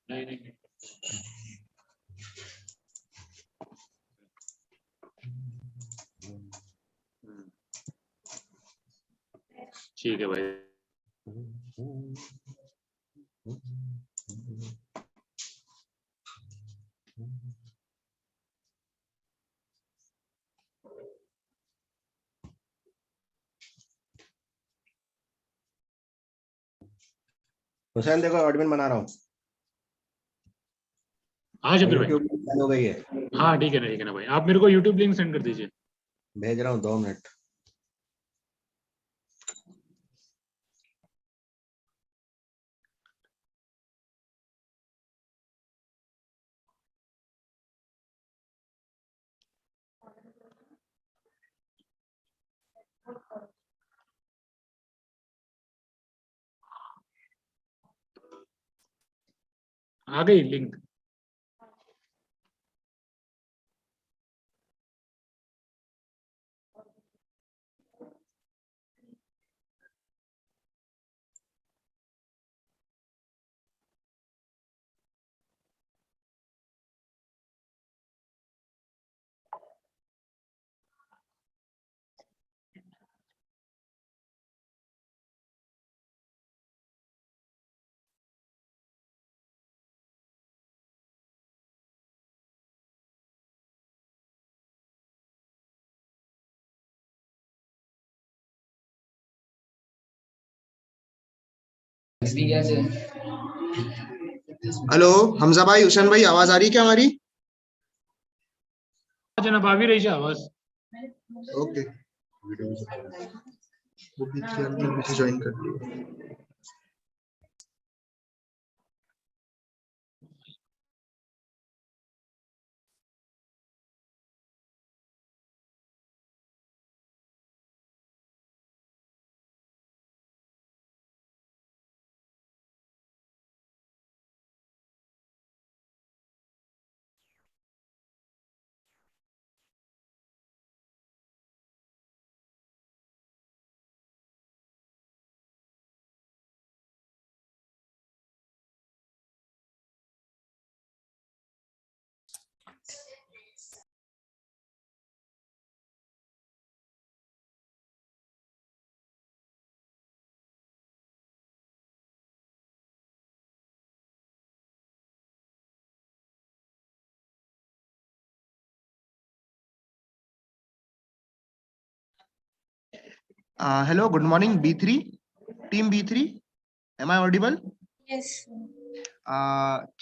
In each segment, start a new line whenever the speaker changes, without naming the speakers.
नहीं नहीं ठीक है भाई।
हुसैन देखो एडमिन बना रहा हूँ।
हाँ जबीर भाई।
यूट्यूब चालू हो गई है।
हाँ ठीक है ना भाई, आप मेरे को यूट्यूब लिंक सेंड कर दीजिए।
भेज रहा हूँ 2 मिनट।
आ गई लिंक।
हेलो हमजा भाई, हुसैन भाई, आवाज आ रही है क्या हमारी?
जनाब आ भी रही है आवाज।
ओके। वो भी ज्वाइन कर लिया। Hello, good morning, B3, team B3. Am I audible?
Yes.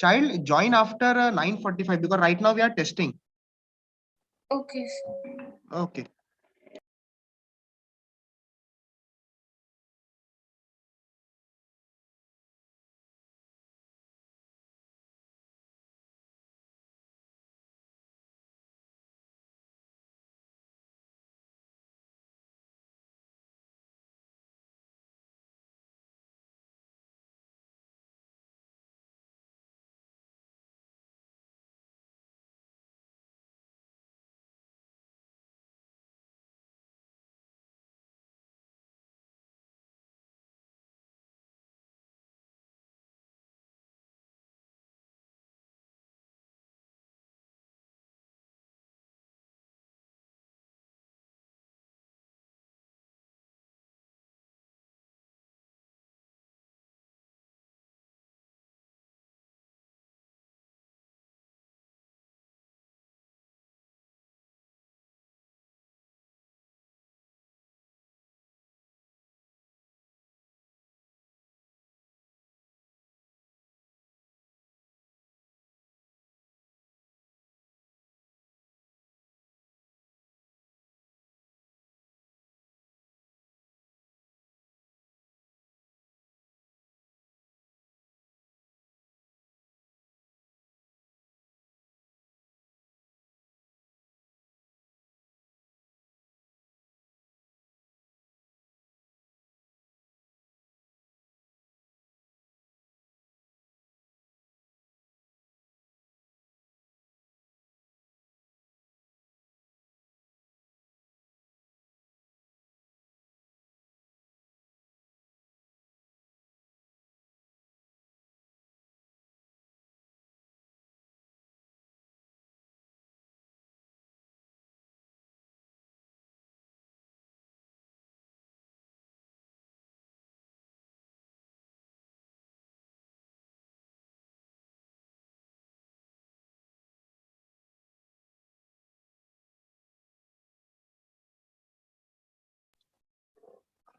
Child, join after 9:45 because right now we are testing.
Okay.
Okay.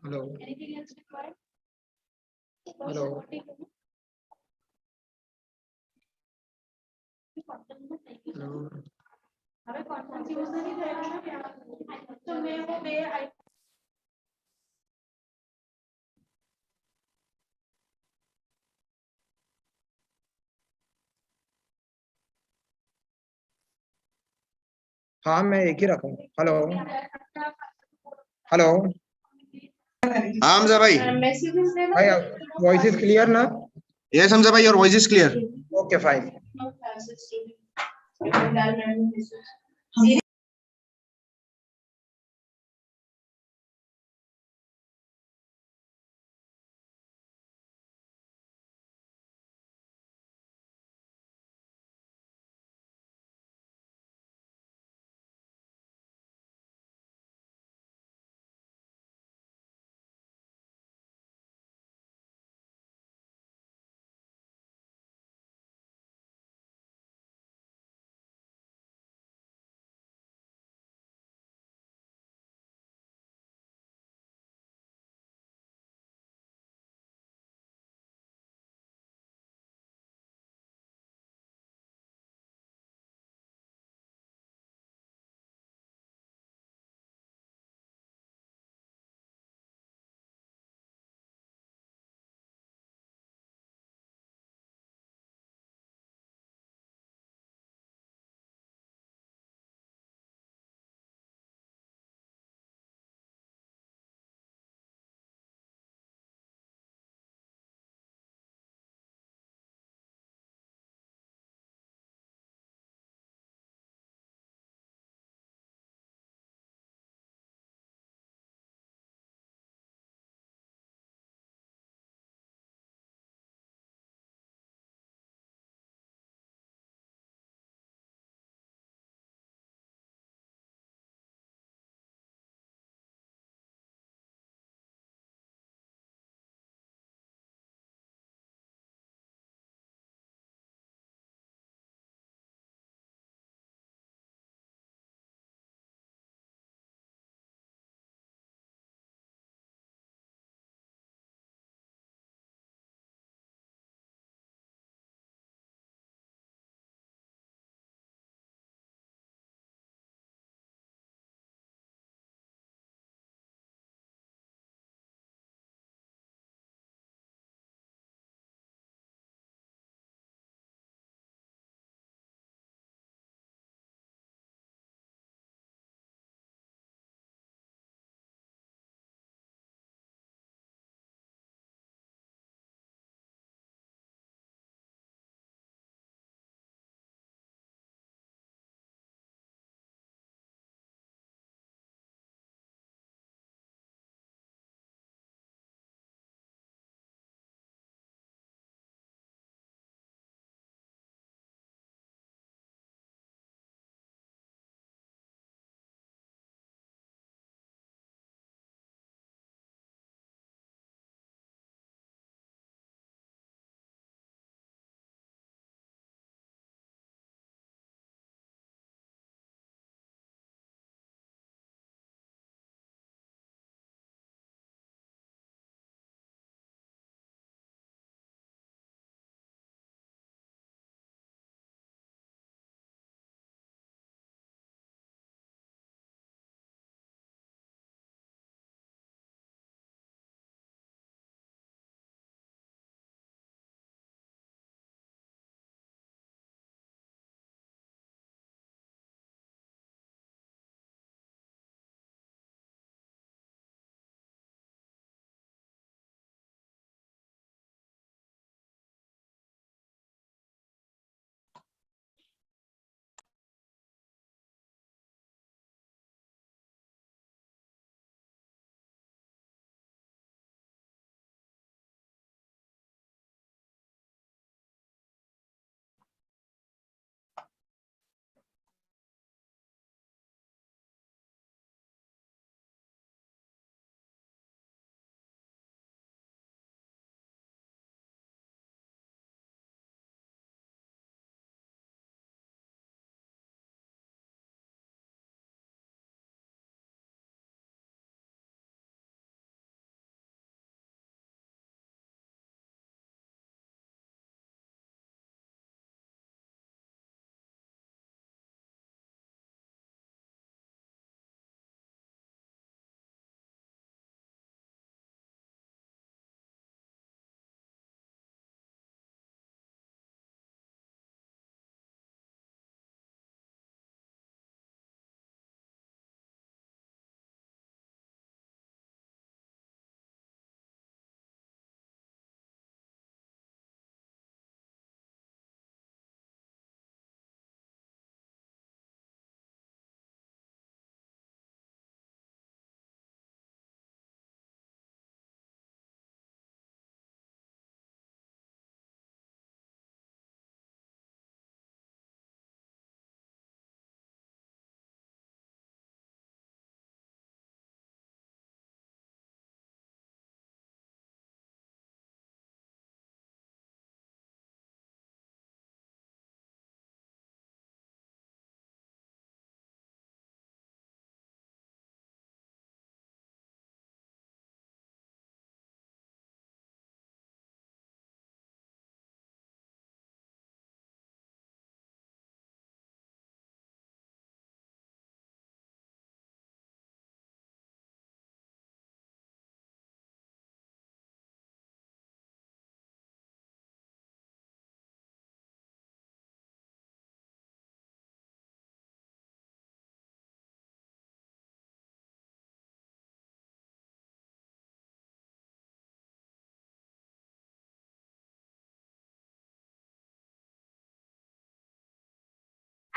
Hello. Hello. Hello. हाँ मैं एक ही रखा हूँ. हेलो. हेलो.
हाँ हमजा भाई.
भाई वॉइस इज क्लियर ना?
Yes हमजा भाई, your voice is clear.
Okay fine.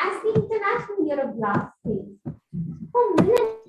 as the International Year of Glass says, for millions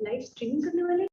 live stream करने वाले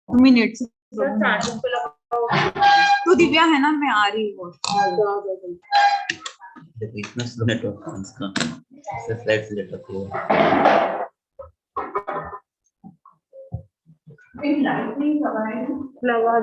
मिनट्स तो दिव्या है ना, मैं आ रही हूँ।
इतना स्लो नेटवर्क है इसका, स्लाइड से लेटर को
लगा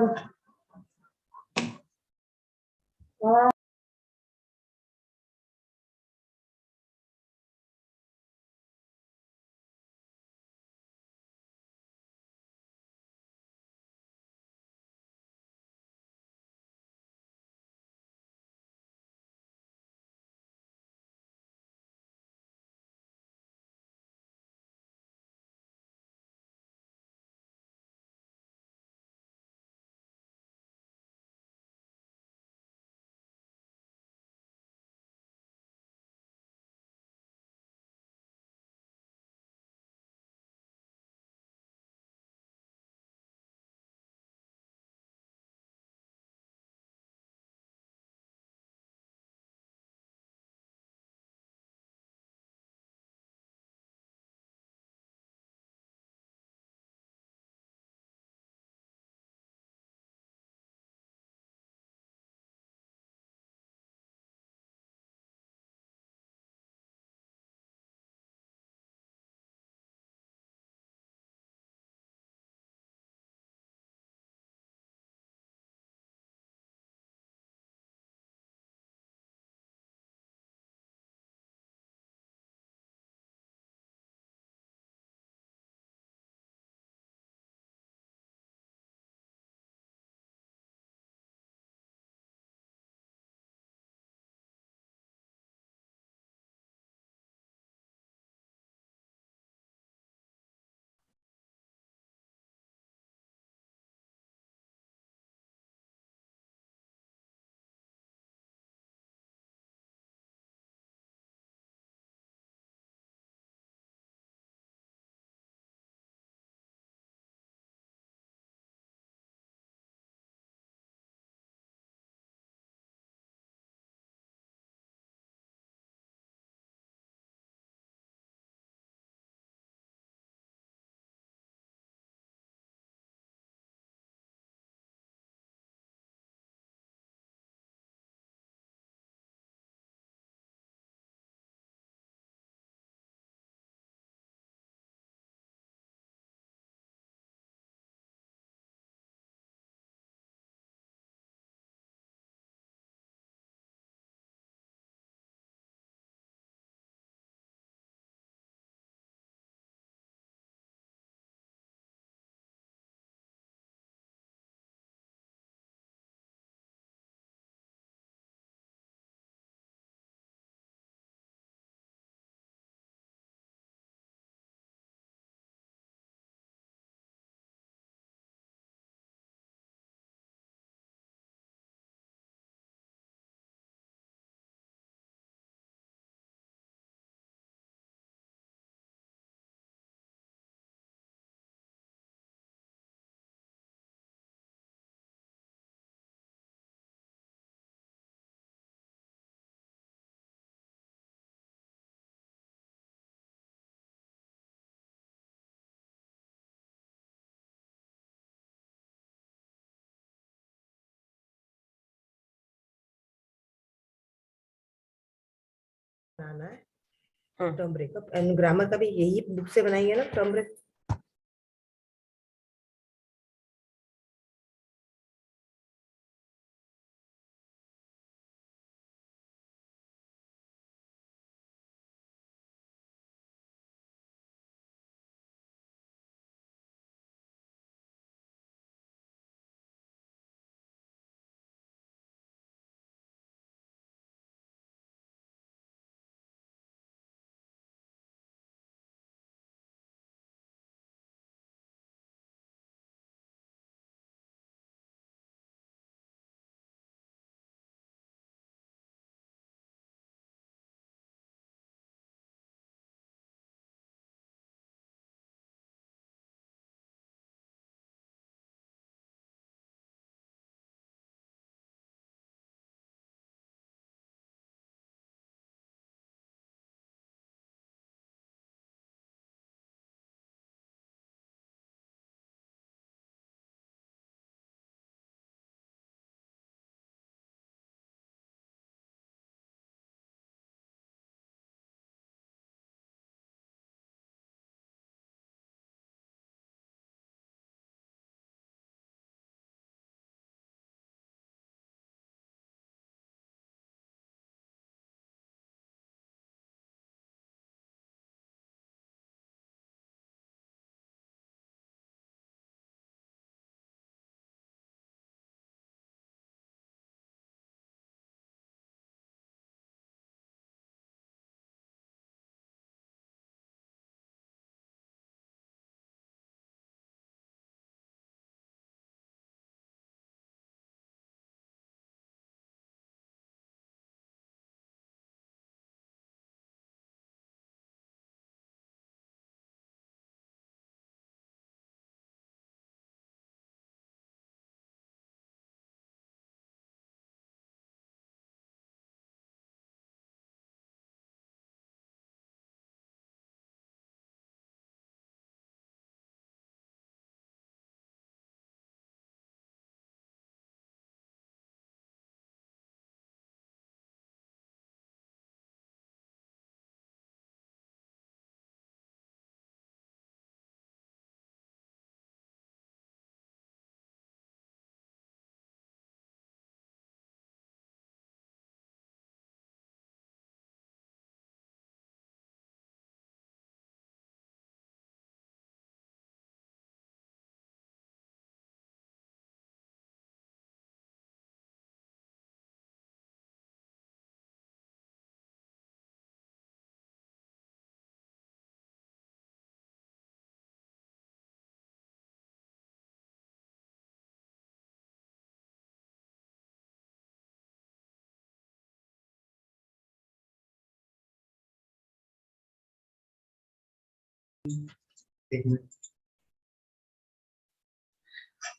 बनाना है टर्म ब्रेकअप एंड ग्रामर का भी यही बुक से बनाएंगे ना term break.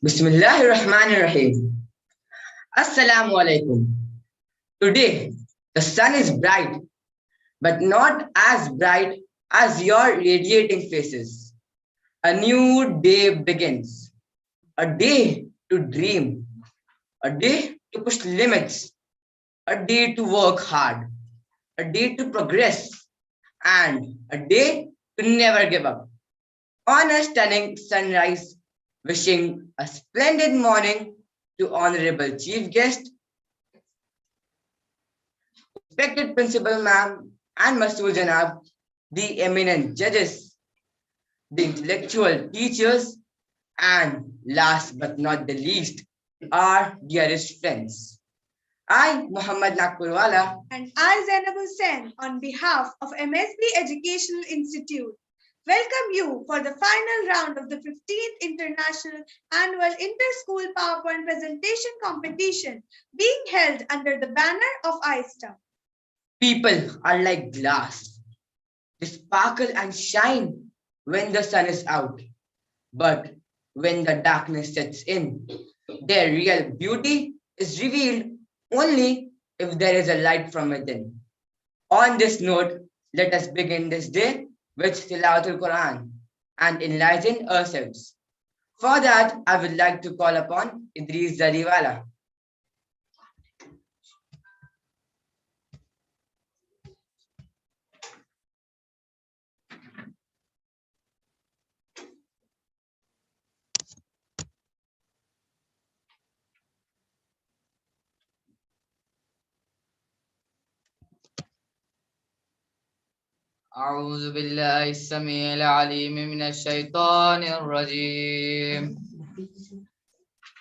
Bismillahirrahmanirrahim. Assalamu alaikum. Today, the sun is bright, but not as bright as your radiating faces. A new day begins. A day to dream. A day to push limits. A day to work hard. A day to progress. And a day to never give up. On a stunning sunrise, wishing a splendid morning to Honorable Chief Guest, respected Principal Ma'am and Masood Janab, the eminent judges, the intellectual teachers, and last but not the least, our dearest friends. I, Muhammad Nagpurwala,
And I, Zainab Hussain, on behalf of MSB Educational Institute, welcome you for the final round of the 15th International Annual Inter-School PowerPoint Presentation Competition being held under the banner of ISTA.
people are like glass. They sparkle and shine when the sun is out. But when the darkness sets in, their real beauty is revealed only if there is a light from within. On this note, let us begin this day with Tilawatul Quran and enlighten ourselves. For that, I would like to call upon Idris Zariwala. أعوذ بالله السميع العليم من الشيطان الرجيم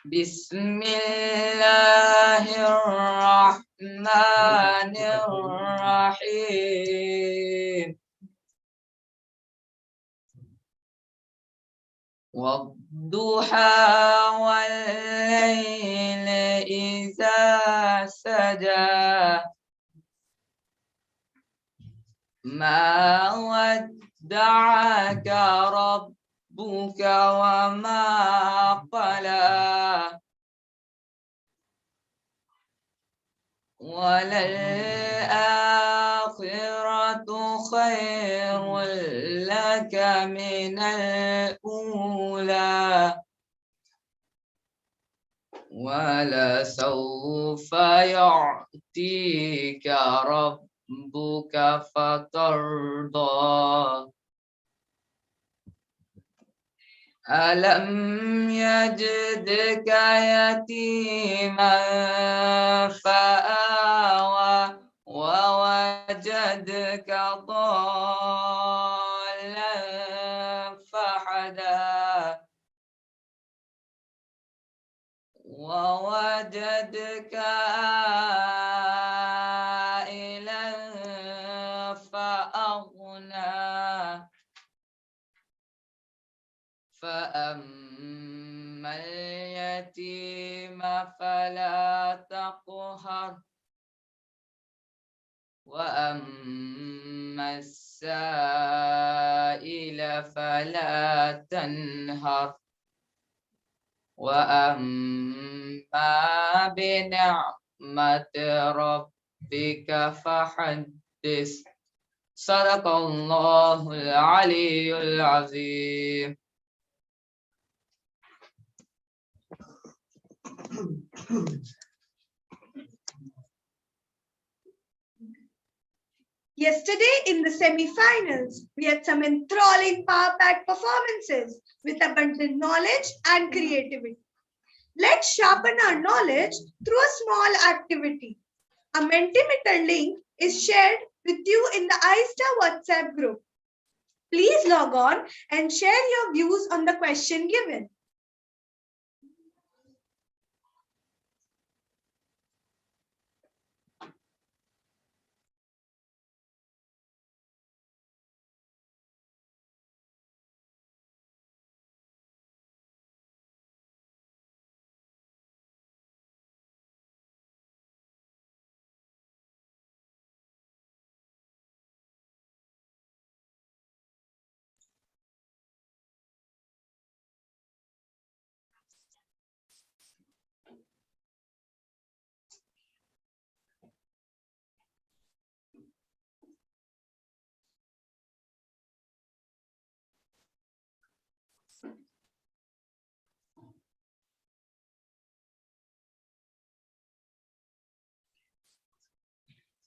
بسم الله الرحمن الرحيم والضحى والليل إذا سجى ما ودعك ربك وما قلى وللآخرة خير لك من الأولى ولسوف يعطيك ربك فترضى ألم يجدك يتيما فآوى ووجدك ضالا فهدى ووجدك عائلا فأغنى فأما اليتيم فلا تقهر وأما السائل فلا تنهر وأما بنعمة ربك فحدث صدق الله العلي العظيم.
Yesterday in the semi-finals, we had some enthralling power-packed performances with abundant knowledge and creativity. Let's sharpen our knowledge through a small activity. A Mentimeter link is shared with you in the ISTA WhatsApp group. Please log on and share your views on the question given.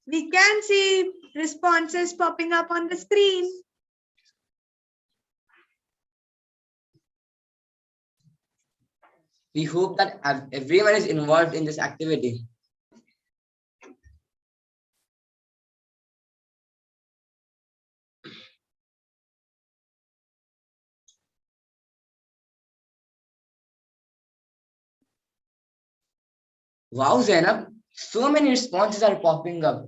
We can see responses popping up on the screen.
We hope that everyone is involved in this activity. Wow, Zainab, so many responses are popping up.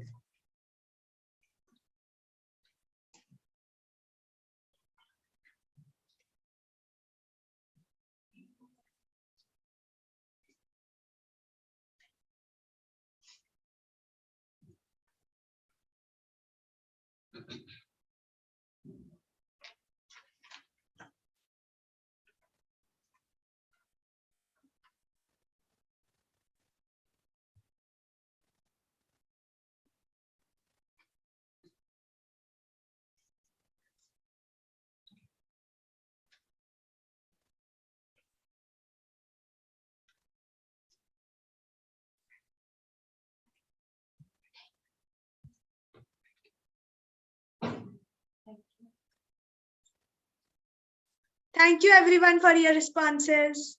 Thank you everyone for your responses.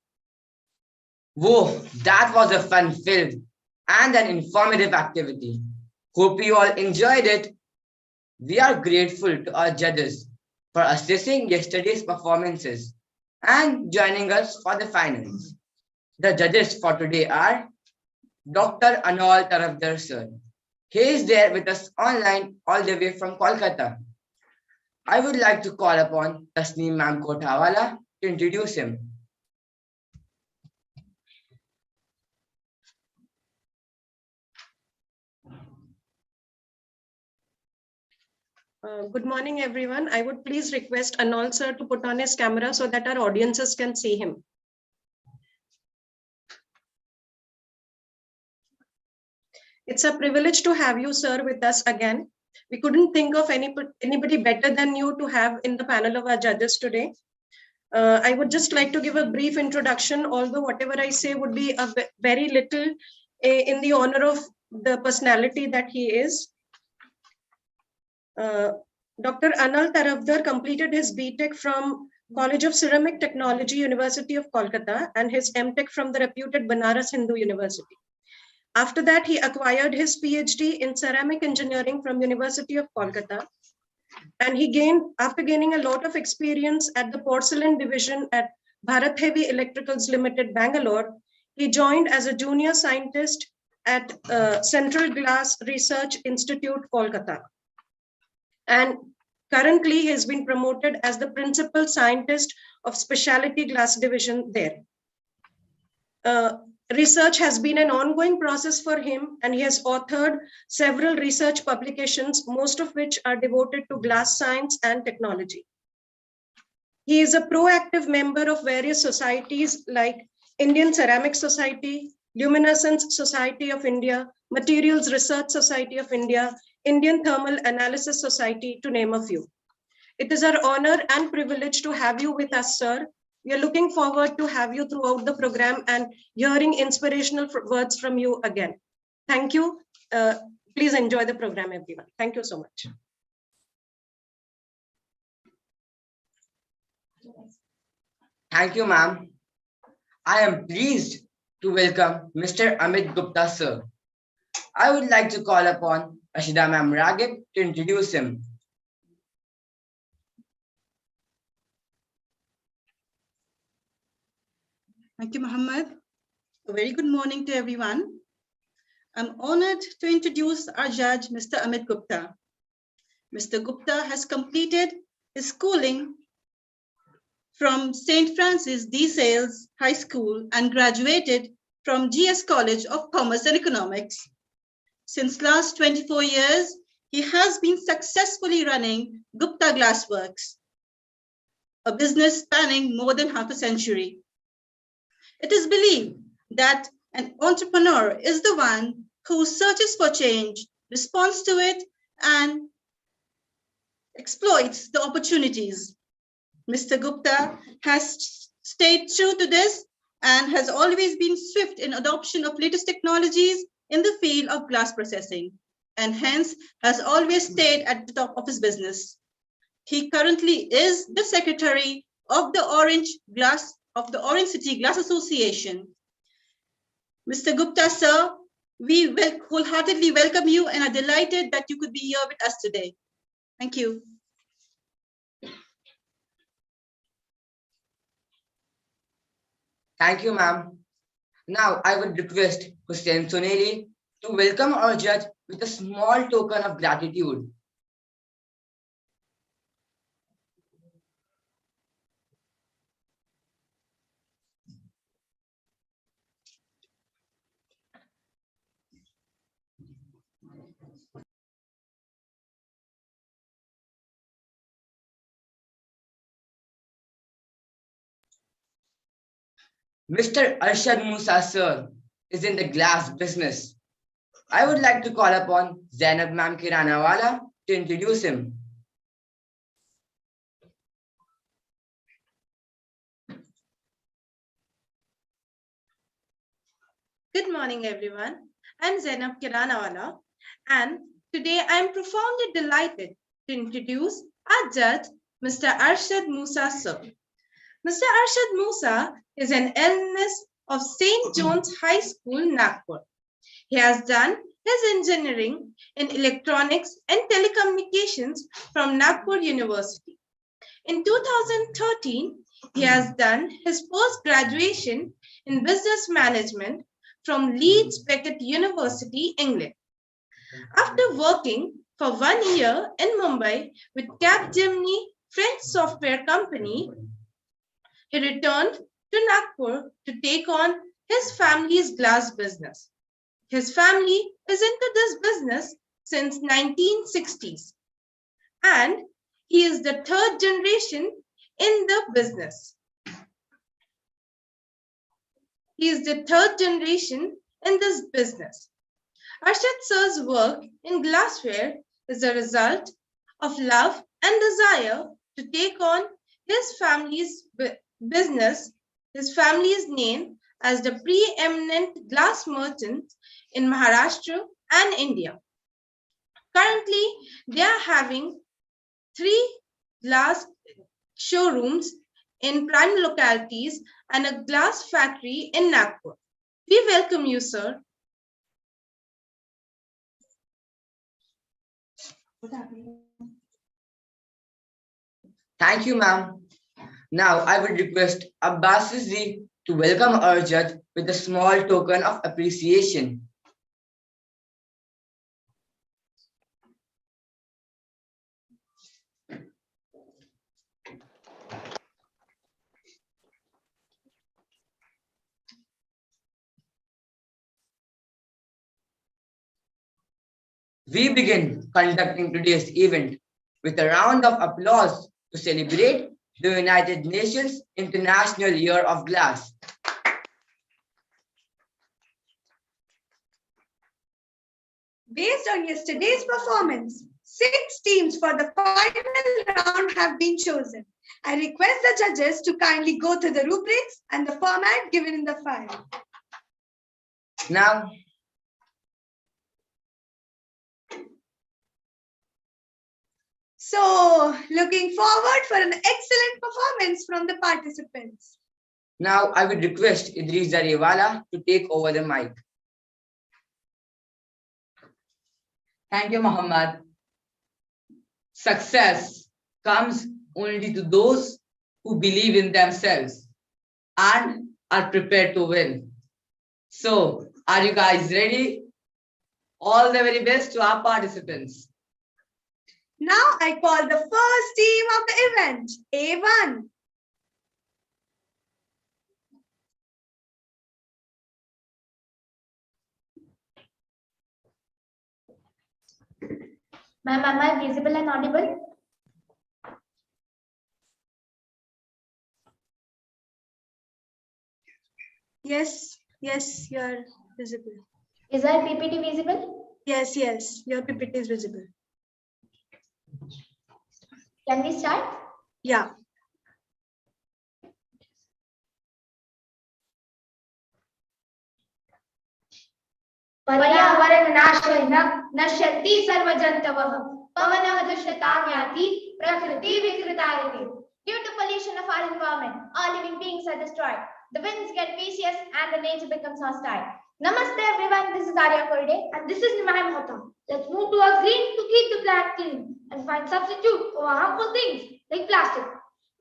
Whoa, that was a fun film and an informative activity. Hope you all enjoyed it. We are grateful to our judges for assessing yesterday's performances and joining us for the finals. The judges for today are Dr. Anol Tarafdar sir. He is there with us online all the way from Kolkata. I would like to call upon Tasneem Ma'am Kothawala to introduce him.
Good morning, everyone. I would please request Anol sir to put on his camera so that our audiences can see him. It's a privilege to have you, sir, with us again. We couldn't think of anybody better than you to have in the panel of our judges today. I would just like to give a brief introduction, although whatever I say would be a very little in the honor of the personality that he is. Dr. Anal Tarafdar completed his BTech from College of Ceramic Technology, University of Kolkata, and his MTech from the reputed Banaras Hindu University. After that, he acquired his PhD in ceramic engineering from University of Kolkata. And after gaining a lot of experience at the porcelain division at Bharat Heavy Electricals Limited, Bangalore, he joined as a junior scientist at Central Glass Research Institute, Kolkata. And currently he has been promoted as the principal scientist of specialty glass division there. Research has been an ongoing process for him, and he has authored several research publications, most of which are devoted to glass science and technology. He is a proactive member of various societies like Indian Ceramic Society, Luminescence Society of India, Materials Research Society of India, Indian Thermal Analysis Society, to name a few. It is our honor and privilege to have you with us, sir. We are looking forward to have you throughout the program and hearing inspirational words from you again. Thank you. Please enjoy the program, everyone. Thank you so much.
Thank you, ma'am. I am pleased to welcome Mr. Amit Gupta, sir. I would like to call upon Rashida Ma'am Ragib to introduce him.
Thank you, Mohammed. A very good morning to everyone. I'm honored to introduce our judge, Mr. Amit Gupta. Mr. Gupta has completed his schooling from St. Francis de Sales High School and graduated from GS College of Commerce and Economics. Since last 24 years, he has been successfully running Gupta Glassworks, a business spanning more than half a century. It is believed that an entrepreneur is the one who searches for change, responds to it, and exploits the opportunities. Mr. Gupta has stayed true to this and has always been swift in adoption of latest technologies in the field of glass processing. and hence has always stayed at the top of his business. He currently is the secretary of the Orange City Glass Association. Mr. Gupta, sir, we wholeheartedly welcome you and are delighted that you could be here with us today. Thank you.
Thank you, ma'am. Now I would request Hussain Soneli to welcome our judge with a small token of gratitude. Mr. Arshad Musa, sir, is in the glass business. I would like to call upon Zainab Ma'am Kiranawala to introduce him.
Good morning, everyone. I'm Zainab Kiranawala, and today I'm profoundly delighted to introduce our judge, Mr. Arshad Musa, sir. Mr. Arshad Musa is an alumnus of St. John's High School, Nagpur. He has done his engineering in electronics and telecommunications from Nagpur University. In 2013, he has done his post-graduation in business management from Leeds Beckett University, England. After working for 1 year in Mumbai with Capgemini French software company, he returned to Nagpur to take on his family's glass business. His family is into this business since 1960s, and he is the third generation in the business. He is the third generation in this business. Arshad sir's work in glassware is a result of love and desire to take on his family's business, his family's name as the preeminent glass merchant in Maharashtra and India. Currently, they are having 3 glass showrooms in prime localities and a glass factory in Nagpur. We welcome you, sir.
Thank you, ma'am. Now I would request Abbasji to welcome our judge with a small token of appreciation. We begin conducting today's event with a round of applause to celebrate the United Nations International Year of Glass.
Based on yesterday's performance, 6 teams for the final round have been chosen. I request the judges to kindly go through the rubrics and the format given in the file.
Now,
so, looking forward for an excellent performance from the participants.
Now I would request Idris Darewala to take over the mic.
Thank you, Muhammad. Success comes only to those who believe in themselves and are prepared to win. So, are you guys ready? All the very best to our participants.
Now I call the first team of the event, A1.
Ma'am, am I visible and audible?
Yes, you're visible.
Is our PPT visible?
Yes, your PPT is visible.
Can we start?
Yeah.
पर्यावरणनाशेन नश्यन्ति सर्वजन्तवः पवनः दृश्यतां याति प्रकृतिः विकृता इति. Due to pollution of our environment, all living beings are destroyed. The winds get vicious and the nature becomes hostile. Namaste everyone, this is Arya Kurde and this is Nimai Mohta. Let's move towards green to keep the planet clean and find substitute for harmful things like plastic.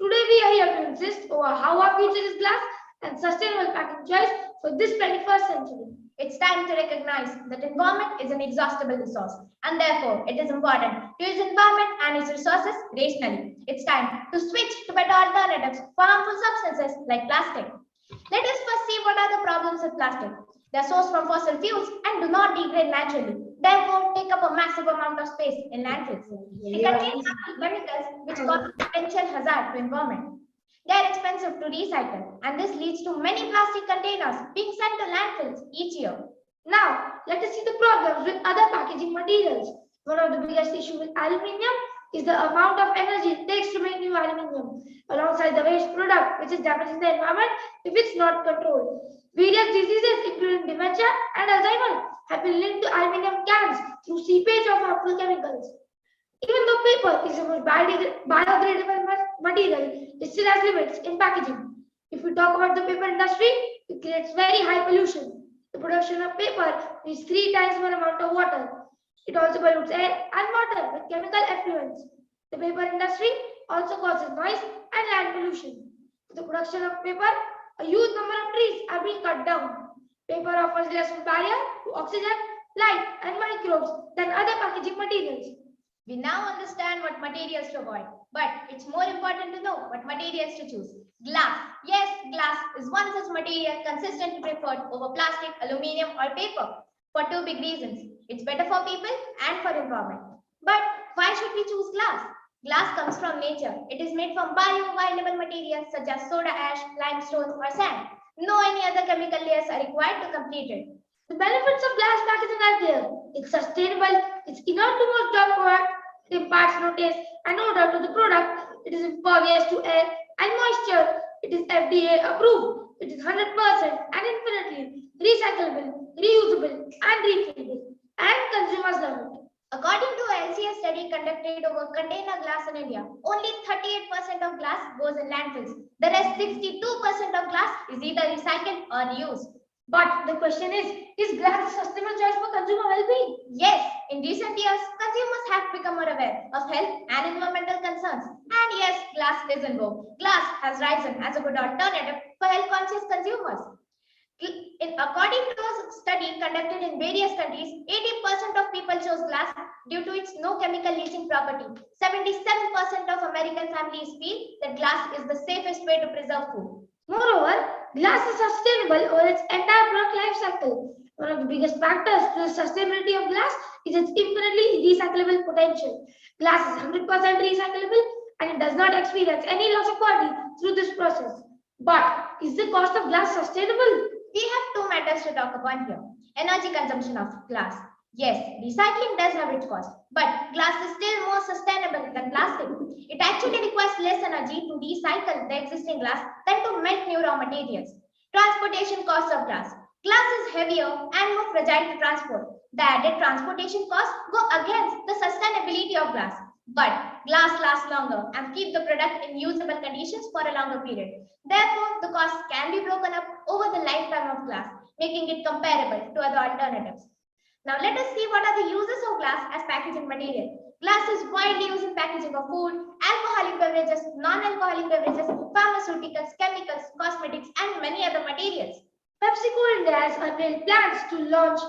Today we are here to insist over how our future is glass and sustainable packaging choice for this 21st century. It's time to recognize that environment is an inexhaustible resource and therefore it is important to use environment and its resources rationally. It's time to switch to better alternatives for harmful substances like plastic. Let us first see what are the problems with plastic. They are sourced from fossil fuels and do not degrade naturally. Therefore, take up a massive amount of space in landfills. They contain chemicals which cause potential hazard to environment. They are expensive to recycle, and this leads to many plastic containers being sent to landfills each year. Now, let us see the problems with other packaging materials. One of the biggest issues with aluminium is the amount of energy it takes to make new aluminium, alongside the waste product, which is damaging the environment if it's not controlled. Various diseases, including dementia and Alzheimer's, have been linked to aluminium cans through seepage of harmful chemicals. Even though paper is a biodegradable material, it still has limits in packaging. If we talk about the paper industry, it creates very high pollution. The production of paper needs 3 times more amount of water. It also pollutes air and water with chemical effluents. The paper industry also causes noise and land pollution. For the production of paper, a huge number of trees are being cut down. Paper offers less barrier to oxygen, light, and microbes than other packaging materials. We now understand what materials to avoid, but it's more important to know what materials to choose. Glass. Yes, glass is one such material consistently preferred over plastic, aluminium, or paper for 2 big reasons. It's better for people and for environment. But why should we choose glass? Glass comes from nature. It is made from bioavailable materials such as soda ash, limestone, or sand. No any other chemical layers are required to complete it. The benefits of glass packaging are clear. It's sustainable, it's inert to most job work, it imparts no taste and odor to the product, it is impervious to air and moisture, it is FDA approved, it is 100% and infinitely recyclable, reusable, and refillable, and consumers love it. According to a LCS study conducted over container glass in India, only 38% of glass goes in landfills. The rest 62% of glass is either recycled or reused. But the question is glass a sustainable choice for consumer well-being? Yes, in recent years, consumers have become more aware of health and environmental concerns. And yes, glass is in vogue. Glass has risen as a good alternative for health-conscious consumers. According to a study conducted in various countries, 80% of people chose glass due to its no chemical leaching property. 77% of American families feel that glass is the safest way to preserve food. Moreover, glass is sustainable over its entire product life cycle. One of the biggest factors to the sustainability of glass is its infinitely recyclable potential. Glass is 100% recyclable and it does not experience any loss of quality through this process. But is the cost of glass sustainable? We have 2 matters to talk about here. Energy consumption of glass. Yes, recycling does have its cost, but glass is still more sustainable than plastic. It actually requires less energy to recycle the existing glass than to melt new raw materials. Transportation costs of glass. Glass is heavier and more fragile to transport. The added transportation costs go against the sustainability of glass. But glass lasts longer and keep the product in usable conditions for a longer period. Therefore, the cost can be broken up over the lifetime of glass, making it comparable to other alternatives. Now let us see what are the uses of glass as packaging material. Glass is widely used in packaging of food, alcoholic beverages, non-alcoholic beverages, pharmaceuticals, chemicals, cosmetics, and many other materials. PepsiCo India has unveiled plans to launch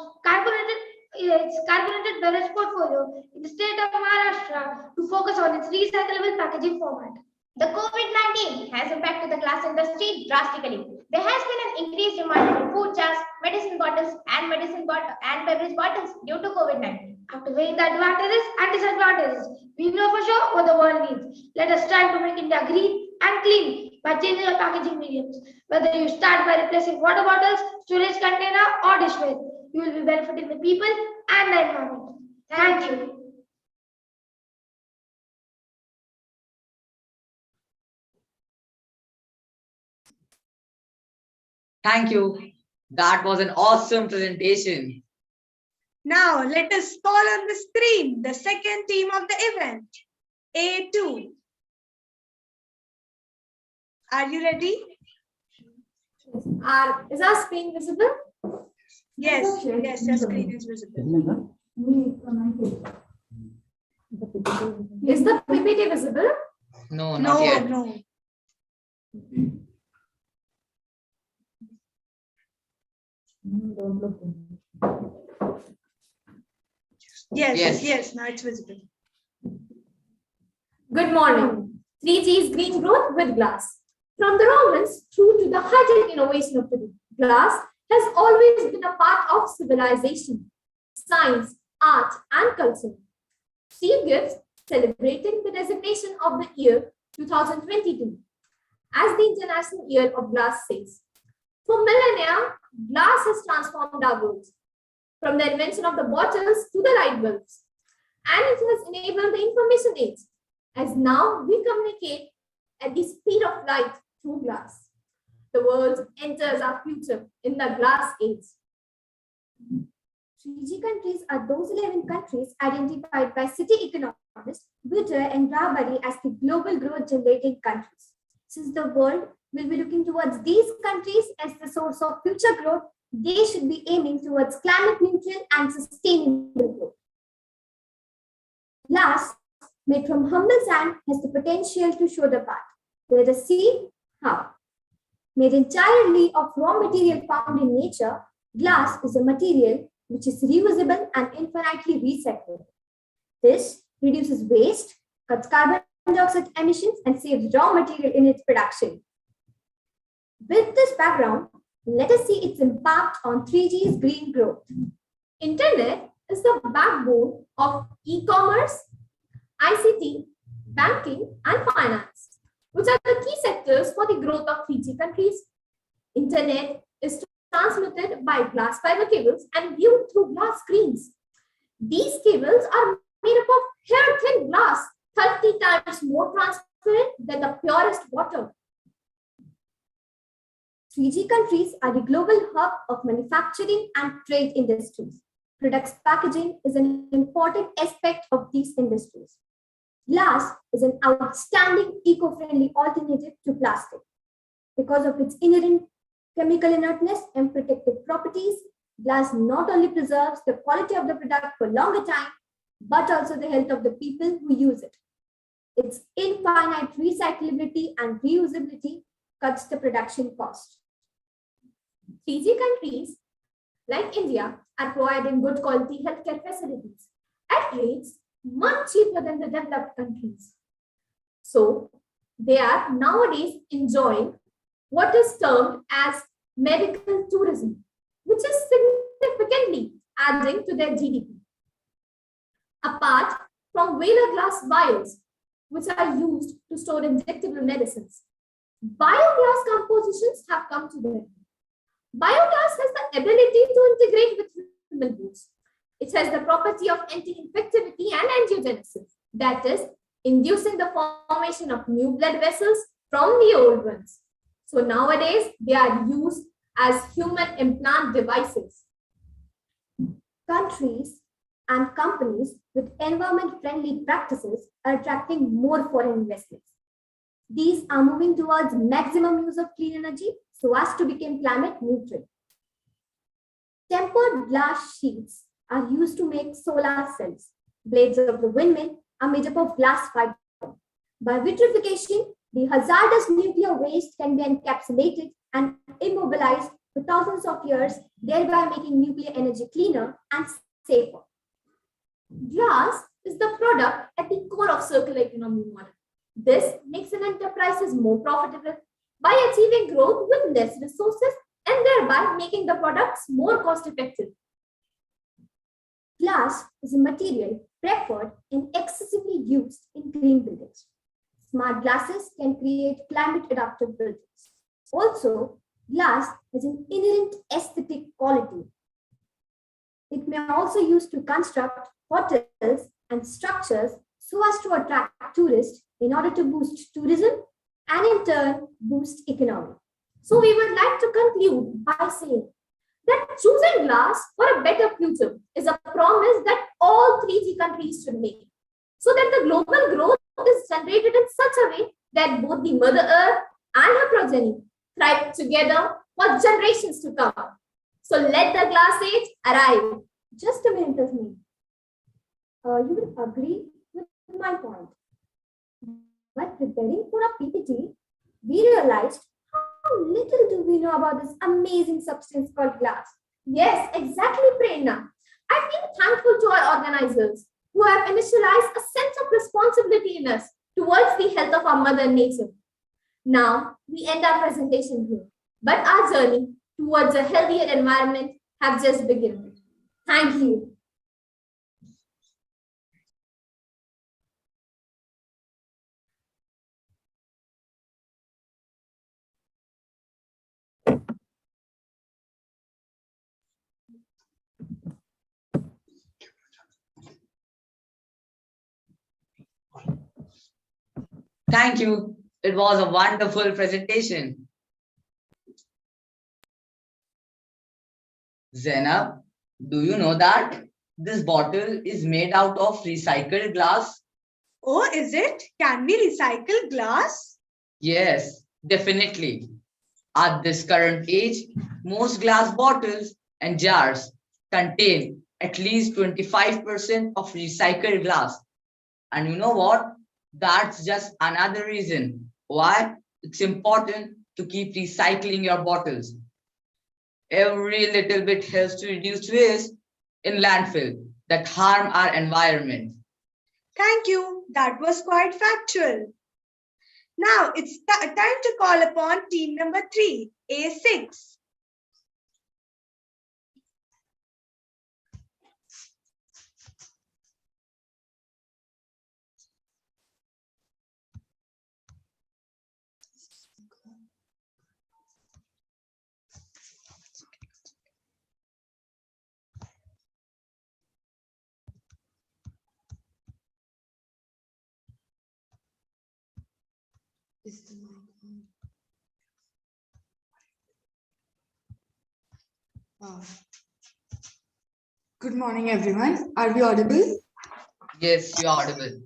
its carbonated beverage portfolio in the state of Maharashtra to focus on its recyclable packaging format. The COVID-19 has impacted the glass industry drastically. There has been an increased demand for food jars, medicine bottles, and beverage bottles due to COVID-19. After weighing the advantages and disadvantages, we know for sure what the world needs. Let us strive to make India green and clean by changing our packaging mediums. Whether you start by replacing water bottles, storage container, or dishware, you will be benefiting the people and the environment. Thank you.
Thank you. That was an awesome presentation.
Now let us call on the screen the second team of the event, A2. Are you ready?
Is our screen visible?
Yes, yes, your screen is visible.
Is the PPT visible?
No, not yet.
No. Yes, now it's visible.
Good morning. 3G is green growth with glass. From the Romans through to the high-tech innovation of today, glass has always been a part of civilization, science, art, and culture. Steve Gibbs celebrating the designation of the year 2022 as the International Year of Glass says. For millennia, glass has transformed our world, from the invention of the bottles to the light bulbs, and it has enabled the information age, as now we communicate at the speed of light through glass. The world enters our future in the glass age. 3G countries are those 11 countries identified by city economists Witter and Grabari as the global growth generating countries. Since the world will be looking towards these countries as the source of future growth, they should be aiming towards climate neutral and sustainable growth. Glass, made from humble sand, has the potential to show the path. Let us see how. Made entirely of raw material found in nature, glass is a material which is reusable and infinitely recyclable. This reduces waste, cuts carbon dioxide emissions, and saves raw material in its production. With this background, let us see its impact on 3G's green growth. Internet is the backbone of e-commerce, ICT, banking, and finance, which are the key sectors for the growth of 3G countries. Internet is transmitted by glass fiber cables and viewed through glass screens. These cables are made up of hair-thin glass, 30 times more transparent than the purest water. 3G countries are the global hub of manufacturing and trade industries. Products packaging is an important aspect of these industries. Glass is an outstanding eco-friendly alternative to plastic. Because of its inherent chemical inertness and protective properties, glass not only preserves the quality of the product for longer time, but also the health of the people who use it. Its infinite recyclability and reusability cuts the production cost. 3G countries like India are providing good quality healthcare facilities at rates much cheaper than the developed countries. So they are nowadays enjoying what is termed as medical tourism, which is significantly adding to their GDP. Apart from Whaler glass vials, which are used to store injectable medicines, bioglass compositions have come to them. Bioglass has the ability to integrate with human bones. It has the property of anti-infectivity and angiogenesis, that is, inducing the formation of new blood vessels from the old ones. So nowadays, they are used as human implant devices. Countries and companies with environment-friendly practices are attracting more foreign investments. These are moving towards maximum use of clean energy so as to become climate neutral. Tempered glass sheets are used to make solar cells. Blades of the windmill are made up of glass fiber. By vitrification, the hazardous nuclear waste can be encapsulated and immobilized for thousands of years, thereby making nuclear energy cleaner and safer. Glass is the product at the core of circular economy model. This makes an enterprise more profitable by achieving growth with less resources and thereby making the products more cost-effective. Glass is a material preferred and excessively used in green buildings. Smart glasses can create climate-adaptive buildings. Also, glass has an inherent aesthetic quality. It may also be used to construct hotels and structures so as to attract tourists in order to boost tourism and in turn boost economy. So we would like to conclude by saying that choosing glass for a better future is a promise that all 3G countries should make, so that the global growth is generated in such a way that both the Mother Earth and her progeny thrive together for generations to come. So let the glass age arrive. Just a minute, Tasneem. You will agree with my point. While preparing for a PPT, we realized how little do we know about this amazing substance called glass. Yes, exactly, Prerna. I feel thankful to our organizers who have initialized a sense of responsibility in us towards the health of our mother nature. Now, we end our presentation here, but our journey towards a healthier environment have just begun. Thank you.
Thank you. It was a wonderful presentation. Zainab, do you know that this bottle is made out of recycled glass?
Oh, is it? Can we recycle glass?
Yes, definitely. At this current age, most glass bottles and jars contain at least 25% of recycled glass. And you know what? That's just another reason why it's important to keep recycling your bottles. Every little bit helps to reduce waste in landfill that harm our environment.
Thank you. That was quite factual. Now it's time to call upon team number 3, A6.
Good morning, everyone. Are we audible?
Yes, you're audible.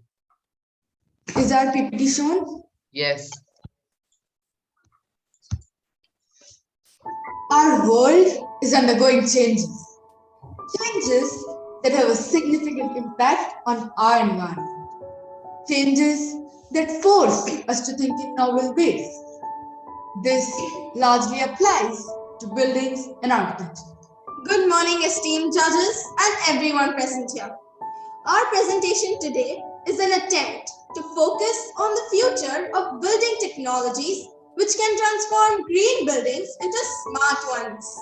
Is our PPT shown?
Yes.
Our world is undergoing changes. Changes that have a significant impact on our environment. Changes that force us to think in novel ways. This largely applies to buildings and architecture.
Good morning, esteemed judges and everyone present here. Our presentation today is an attempt to focus on the future of building technologies which can transform green buildings into smart ones.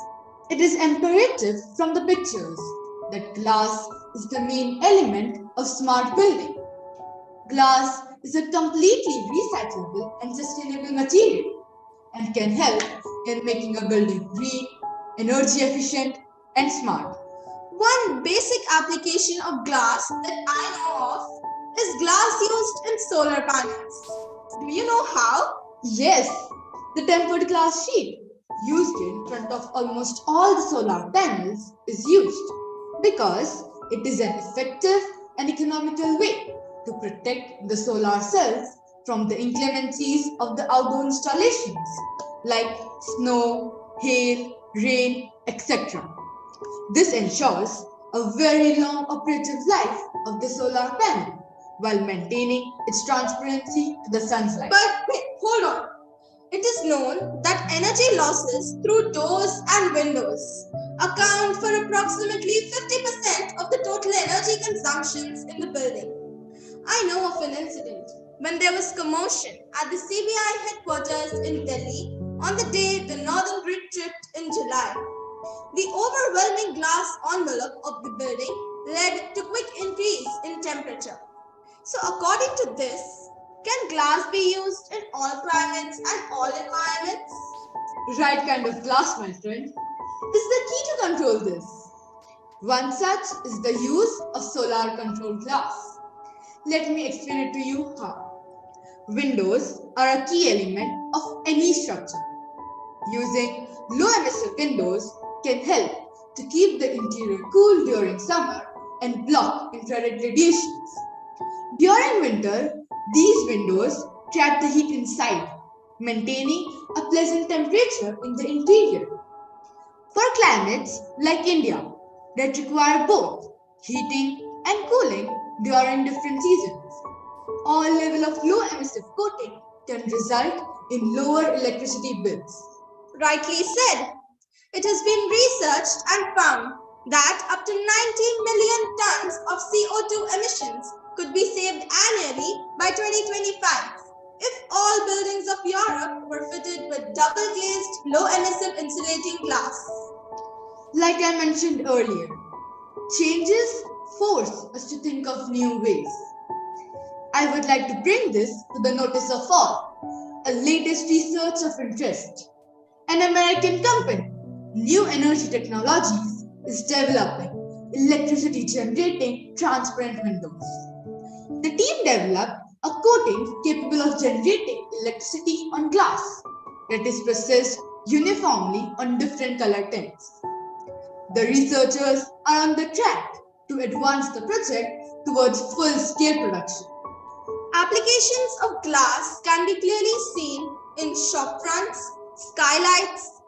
It is imperative from the pictures that glass is the main element of smart building. Glass is a completely recyclable and sustainable material and can help in making a building green, energy efficient, and smart.
One basic application of glass that I know of is glass used in solar panels. Do you know how?
Yes, the tempered glass sheet used in front of almost all the solar panels is used because it is an effective and economical way to protect the solar cells from the inclemencies of the outdoor installations like snow, hail, rain, etc. This ensures a very long operative life of the solar panel while maintaining its transparency to the sun's light.
But wait, hold on. It is known that energy losses through doors and windows account for approximately 50% of the total energy consumptions in the building. I know of an incident when there was commotion at the CBI headquarters in Delhi on the day the Northern Grid tripped in July. The overwhelming glass envelope of the building led to quick increase in temperature. So according to this, can glass be used in all climates and all environments?
Right kind of glass, my friend, is the key to control this. One such is the use of solar controlled glass. Let me explain it to you how. Windows are a key element of any structure. Using low emissive windows can help to keep the interior cool during summer and block infrared radiations. During winter, these windows trap the heat inside, maintaining a pleasant temperature in the interior. For climates like India that require both heating and cooling during different seasons, all level of low emissive coating can result in lower electricity bills.
Rightly said. It has been researched and found that up to 90 million tons of CO2 emissions could be saved annually by 2025 if all buildings of Europe were fitted with double glazed, low emissive insulating glass.
Like I mentioned earlier, changes force us to think of new ways. I would like to bring this to the notice of all. A latest research of interest. An American company, New Energy Technologies, is developing electricity generating transparent windows. The team developed a coating capable of generating electricity on glass that is processed uniformly on different color tints. The researchers are on the track to advance the project towards full-scale production.
Applications of glass can be clearly seen in shop fronts, skylights,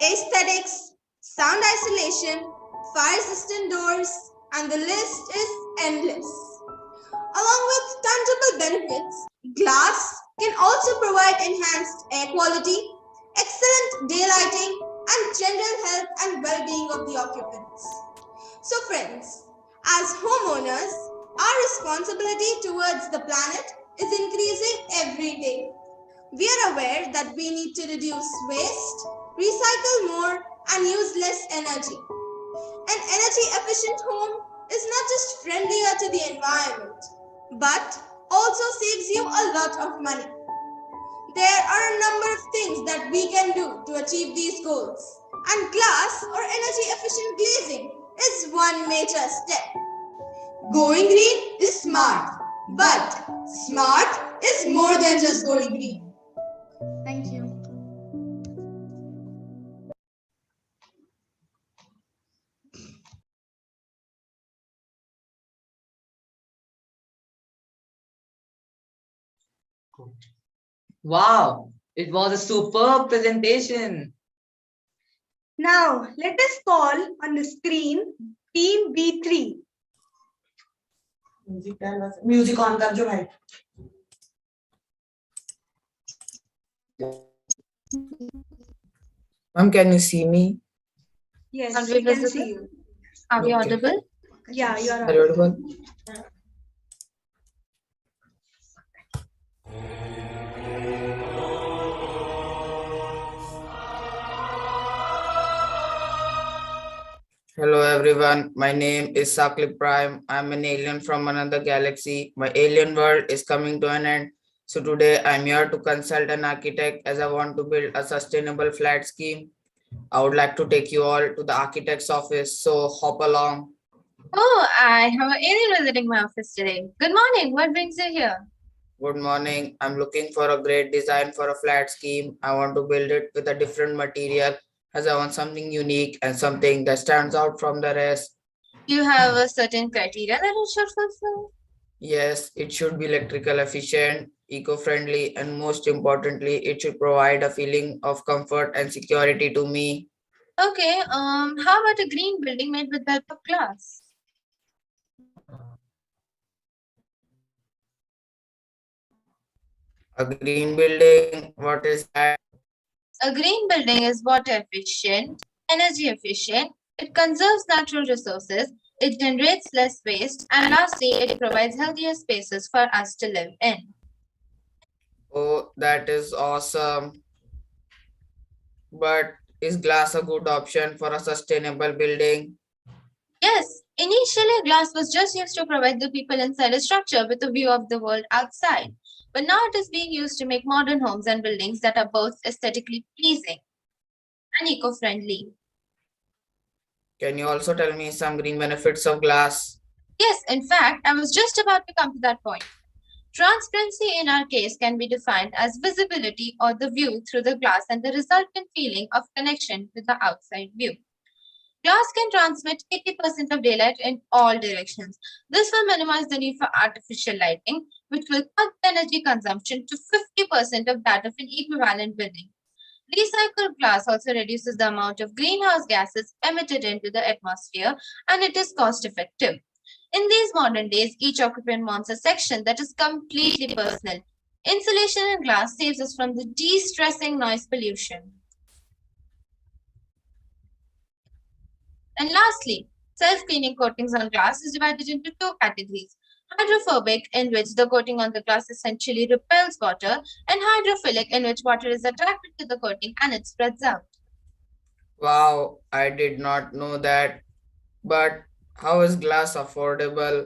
aesthetics, sound isolation, fire-resistant doors, and the list is endless. Along with tangible benefits, glass can also provide enhanced air quality, excellent daylighting, and general health and well-being of the occupants. So friends, as homeowners, our responsibility towards the planet is increasing every day. We are aware that we need to reduce waste, recycle more, and use less energy. An energy-efficient home is not just friendlier to the environment, but also saves you a lot of money. There are a number of things that we can do to achieve these goals, and glass or energy-efficient glazing is one major step.
Going green is smart, but smart is more than just going green. Thank you.
Wow, it was a superb presentation.
Now, let us call on the screen Team B3.
Music on कर जो भाई. Ma'am, can you see me?
Yes,
Are
we
we
can
visible?
see you.
Are we
Okay.
audible?
Yeah, you are
Are you
audible.
audible? Hello everyone, my name is Sakli Prime. I'm an alien from another galaxy. My alien world is coming to an end. So today I'm here to consult an architect as I want to build a sustainable flat scheme. I would like to take you all to the architect's office. So hop along.
Oh, I have an alien visiting my office today. Good morning. What brings you here?
Good morning. I'm looking for a great design for a flat scheme. I want to build it with a different material as I want something unique and something that stands out from the rest.
Do you have a certain criteria that it should fulfill?
Yes, it should be electrical efficient, eco-friendly, and most importantly, it should provide a feeling of comfort and security to me.
Okay, how about a green building made with help of glass?
A green building, what is that?
A green building is water efficient, energy efficient, it conserves natural resources, it generates less waste, and lastly, it provides healthier spaces for us to live in.
Oh, that is awesome. But is glass a good option for a sustainable building?
Yes, initially glass was just used to provide the people inside a structure with a view of the world outside. But now it is being used to make modern homes and buildings that are both aesthetically pleasing and eco-friendly.
Can you also tell me some green benefits of glass?
Yes, in fact, I was just about to come to that point. Transparency in our case can be defined as visibility or the view through the glass and the resultant feeling of connection with the outside view.
Glass can transmit 80% of daylight in all directions. This will minimize the need for artificial lighting, which will cut the energy consumption to 50% of that of an equivalent building. Recycled glass also reduces the amount of greenhouse gases emitted into the atmosphere, and it is cost effective. In these modern days, each occupant wants a section that is completely personal. Insulation in glass saves us from the de-stressing noise pollution. And lastly, self-cleaning coatings on glass is divided into two categories. Hydrophobic, in which the coating on the glass essentially repels water, and hydrophilic, in which water is attracted to the coating and it spreads out.
Wow, I did not know that. But how is glass affordable?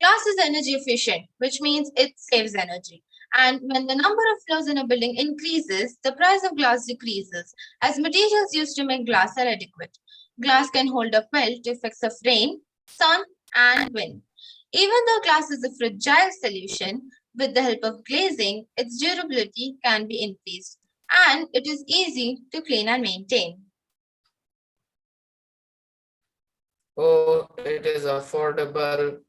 Glass is energy efficient, which means it saves energy. And when the number of floors in a building increases, the price of glass decreases, as materials used to make glass are adequate. Glass can hold up well to effects of rain, sun, and wind. Even though glass is a fragile solution, with the help of glazing, its durability can be increased, and it is easy to clean and maintain.
Oh, it is affordable.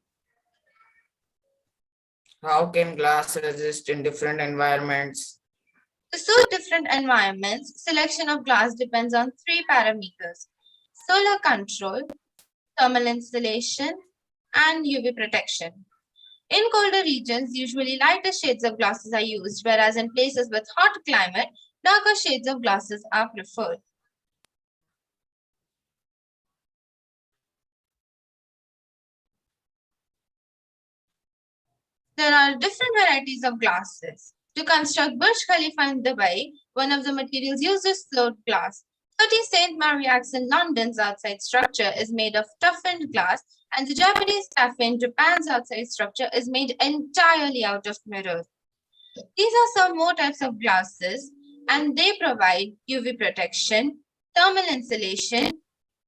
How can glass resist in different environments?
To suit different environments, selection of glass depends on three parameters: solar control, thermal insulation, and UV protection. In colder regions, usually lighter shades of glasses are used, whereas in places with hot climate, darker shades of glasses are preferred. There are different varieties of glasses. To construct Burj Khalifa in Dubai, one of the materials used is float glass. 30 St. Maria's in London's outside structure is made of toughened glass, and the Japanese cafe in Japan's outside structure is made entirely out of mirrors. These are some more types of glasses, and they provide UV protection, thermal insulation,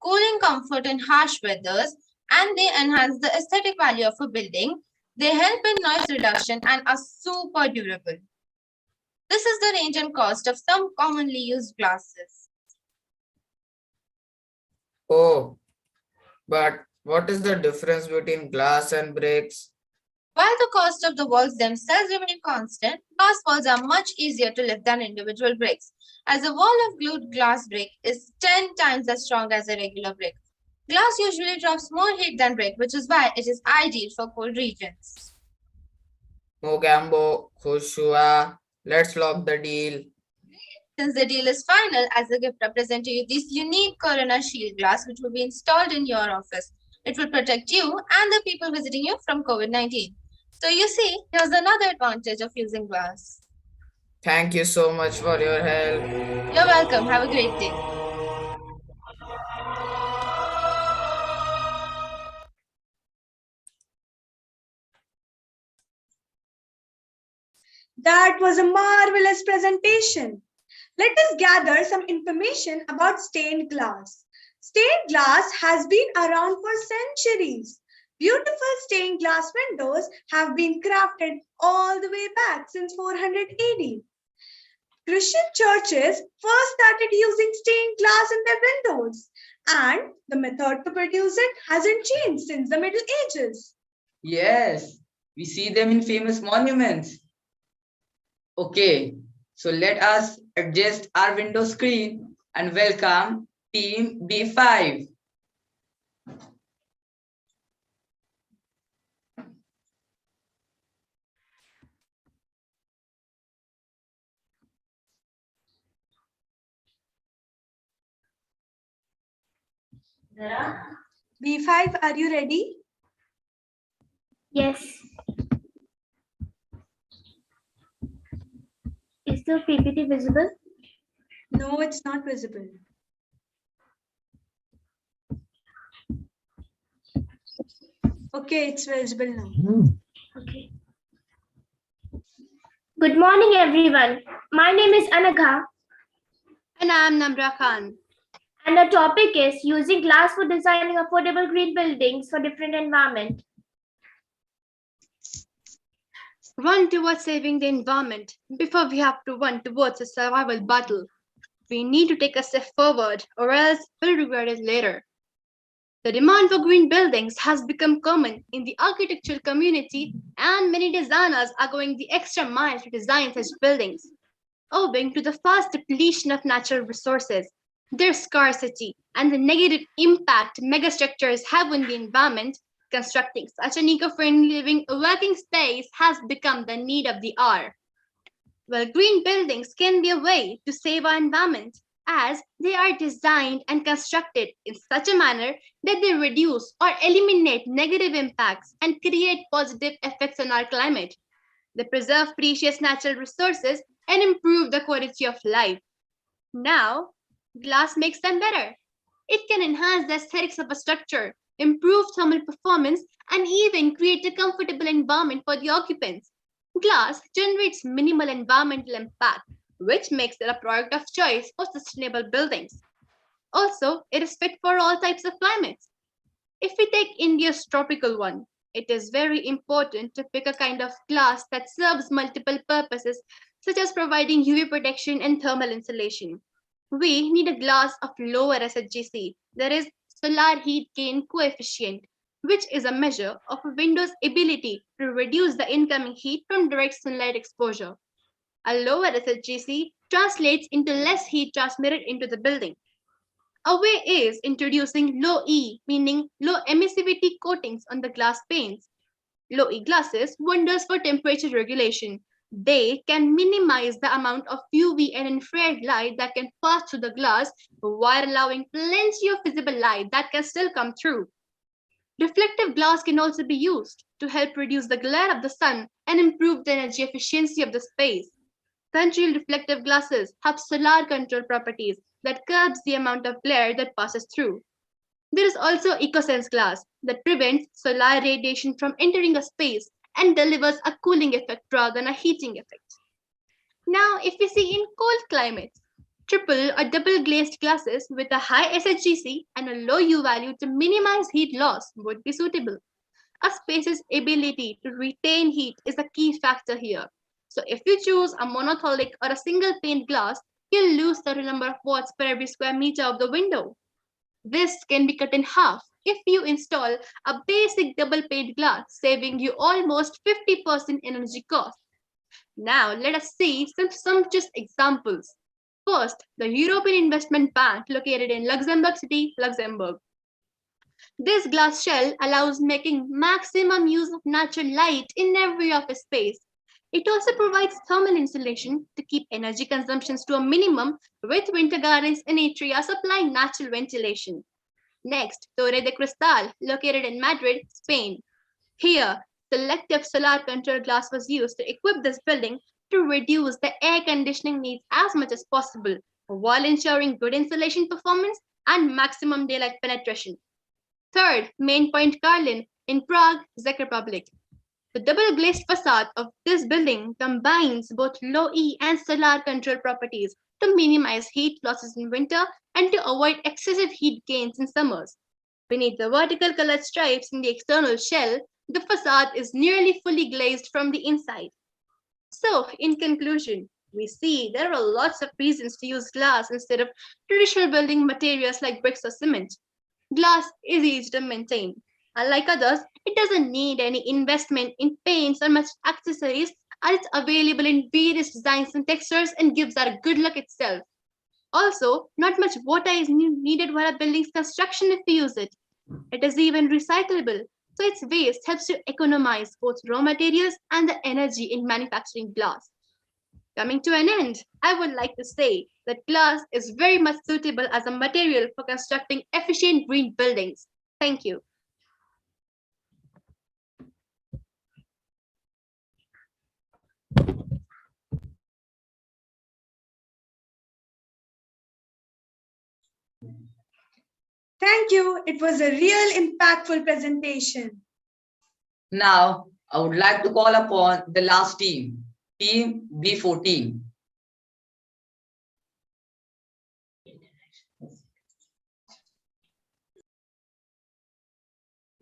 cooling comfort in harsh weathers, and they enhance the aesthetic value of a building. They help in noise reduction and are super durable. This is the range and cost of some commonly used glasses.
Oh, but what is the difference between glass and bricks?
While the cost of the walls themselves remain constant, glass walls are much easier to lift than individual bricks, as a wall of glued glass brick is 10 times as strong as a regular brick. Glass usually drops more heat than brick, which is why it is ideal for cold regions.
Mogambo, Khushua, let's lock the deal.
Since the deal is final, as a gift, I present to you this unique Corona Shield glass, which will be installed in your office. It will protect you and the people visiting you from COVID-19. So you see, here's another advantage of using glass.
Thank you so much for your help.
You're welcome. Have a great day.
That was a marvelous presentation. Let us gather some information about stained glass. Stained glass has been around for centuries. Beautiful stained glass windows have been crafted all the way back since 400 AD. Christian churches first started using stained glass in their windows, and the method to produce it hasn't changed since the Middle Ages.
Yes, we see them in famous monuments. Okay, so let us adjust our window screen and welcome Team B5.
B5, are you ready?
Yes. Is the PPT visible?
No, it's not visible. Okay, it's visible now.
Okay. Good morning, everyone. My name is Anagha.
And I am Namra Khan.
And the topic is using glass for designing affordable green buildings for different environment.
Run towards saving the environment before we have to run towards a survival battle. We need to take a step forward or else we'll regret it later. The demand for green buildings has become common in the architectural community, and many designers are going the extra mile to design such buildings. Owing to the fast depletion of natural resources, their scarcity, and the negative impact megastructures have on the environment, constructing such an eco-friendly living working space has become the need of the hour. Well, green buildings can be a way to save our environment as they are designed and constructed in such a manner that they reduce or eliminate negative impacts and create positive effects on our climate. They preserve precious natural resources and improve the quality of life. Now, glass makes them better. It can enhance the aesthetics of a structure, improve thermal performance, and even create a comfortable environment for the occupants. Glass generates minimal environmental impact, which makes it a product of choice for sustainable buildings. Also, it is fit for all types of climates. If we take India's tropical one, it is very important to pick a kind of glass that serves multiple purposes, such as providing UV protection and thermal insulation. We need a glass of lower SHGC, that is, solar heat gain coefficient, which is a measure of a window's ability to reduce the incoming heat from direct sunlight exposure. A lower SHGC translates into less heat transmitted into the building. A way is introducing low E, meaning low emissivity coatings on the glass panes. Low E glasses wonders for temperature regulation. They can minimize the amount of UV and infrared light that can pass through the glass while allowing plenty of visible light that can still come through. Reflective glass can also be used to help reduce the glare of the sun and improve the energy efficiency of the space. Congealed reflective glasses have solar control properties that curbs the amount of glare that passes through. There is also EcoSense glass that prevents solar radiation from entering a space and delivers a cooling effect rather than a heating effect. Now, if we see in cold climates, triple or double glazed glasses with a high SHGC and a low U value to minimize heat loss would be suitable. A space's ability to retain heat is a key factor here. So if you choose a monolithic or a single pane glass, you'll lose the number of watts per every square meter of the window. This can be cut in half if you install a basic double pane glass, saving you almost 50% energy cost. Now let us see some just examples. First, the European Investment Bank located in Luxembourg City, Luxembourg. This glass shell allows making maximum use of natural light in every office space. It also provides thermal insulation to keep energy consumptions to a minimum, with winter gardens and atria supplying natural ventilation. Next, Torre de Cristal, located in Madrid, Spain. Here, selective solar control glass was used to equip this building to reduce the air conditioning needs as much as possible, while ensuring good insulation performance and maximum daylight penetration. Third, Main Point Carlin in Prague, Czech Republic. The double glazed facade of this building combines both low E and solar control properties to minimize heat losses in winter and to avoid excessive heat gains in summers. Beneath the vertical colored stripes in the external shell, the facade is nearly fully glazed from the inside. So, in conclusion, we see there are lots of reasons to use glass instead of traditional building materials like bricks or cement. Glass is easy to maintain. Unlike others, it doesn't need any investment in paints or much accessories, and it's available in various designs and textures and gives out a good look itself. Also, not much water is needed while a building's construction if we use it. It is even recyclable, so its waste helps to economize both raw materials and the energy in manufacturing glass. Coming to an end, I would like to say that glass is very much suitable as a material for constructing efficient green buildings. Thank you.
Thank you. It was a real impactful presentation.
Now, I would like to call upon the last team, Team B14.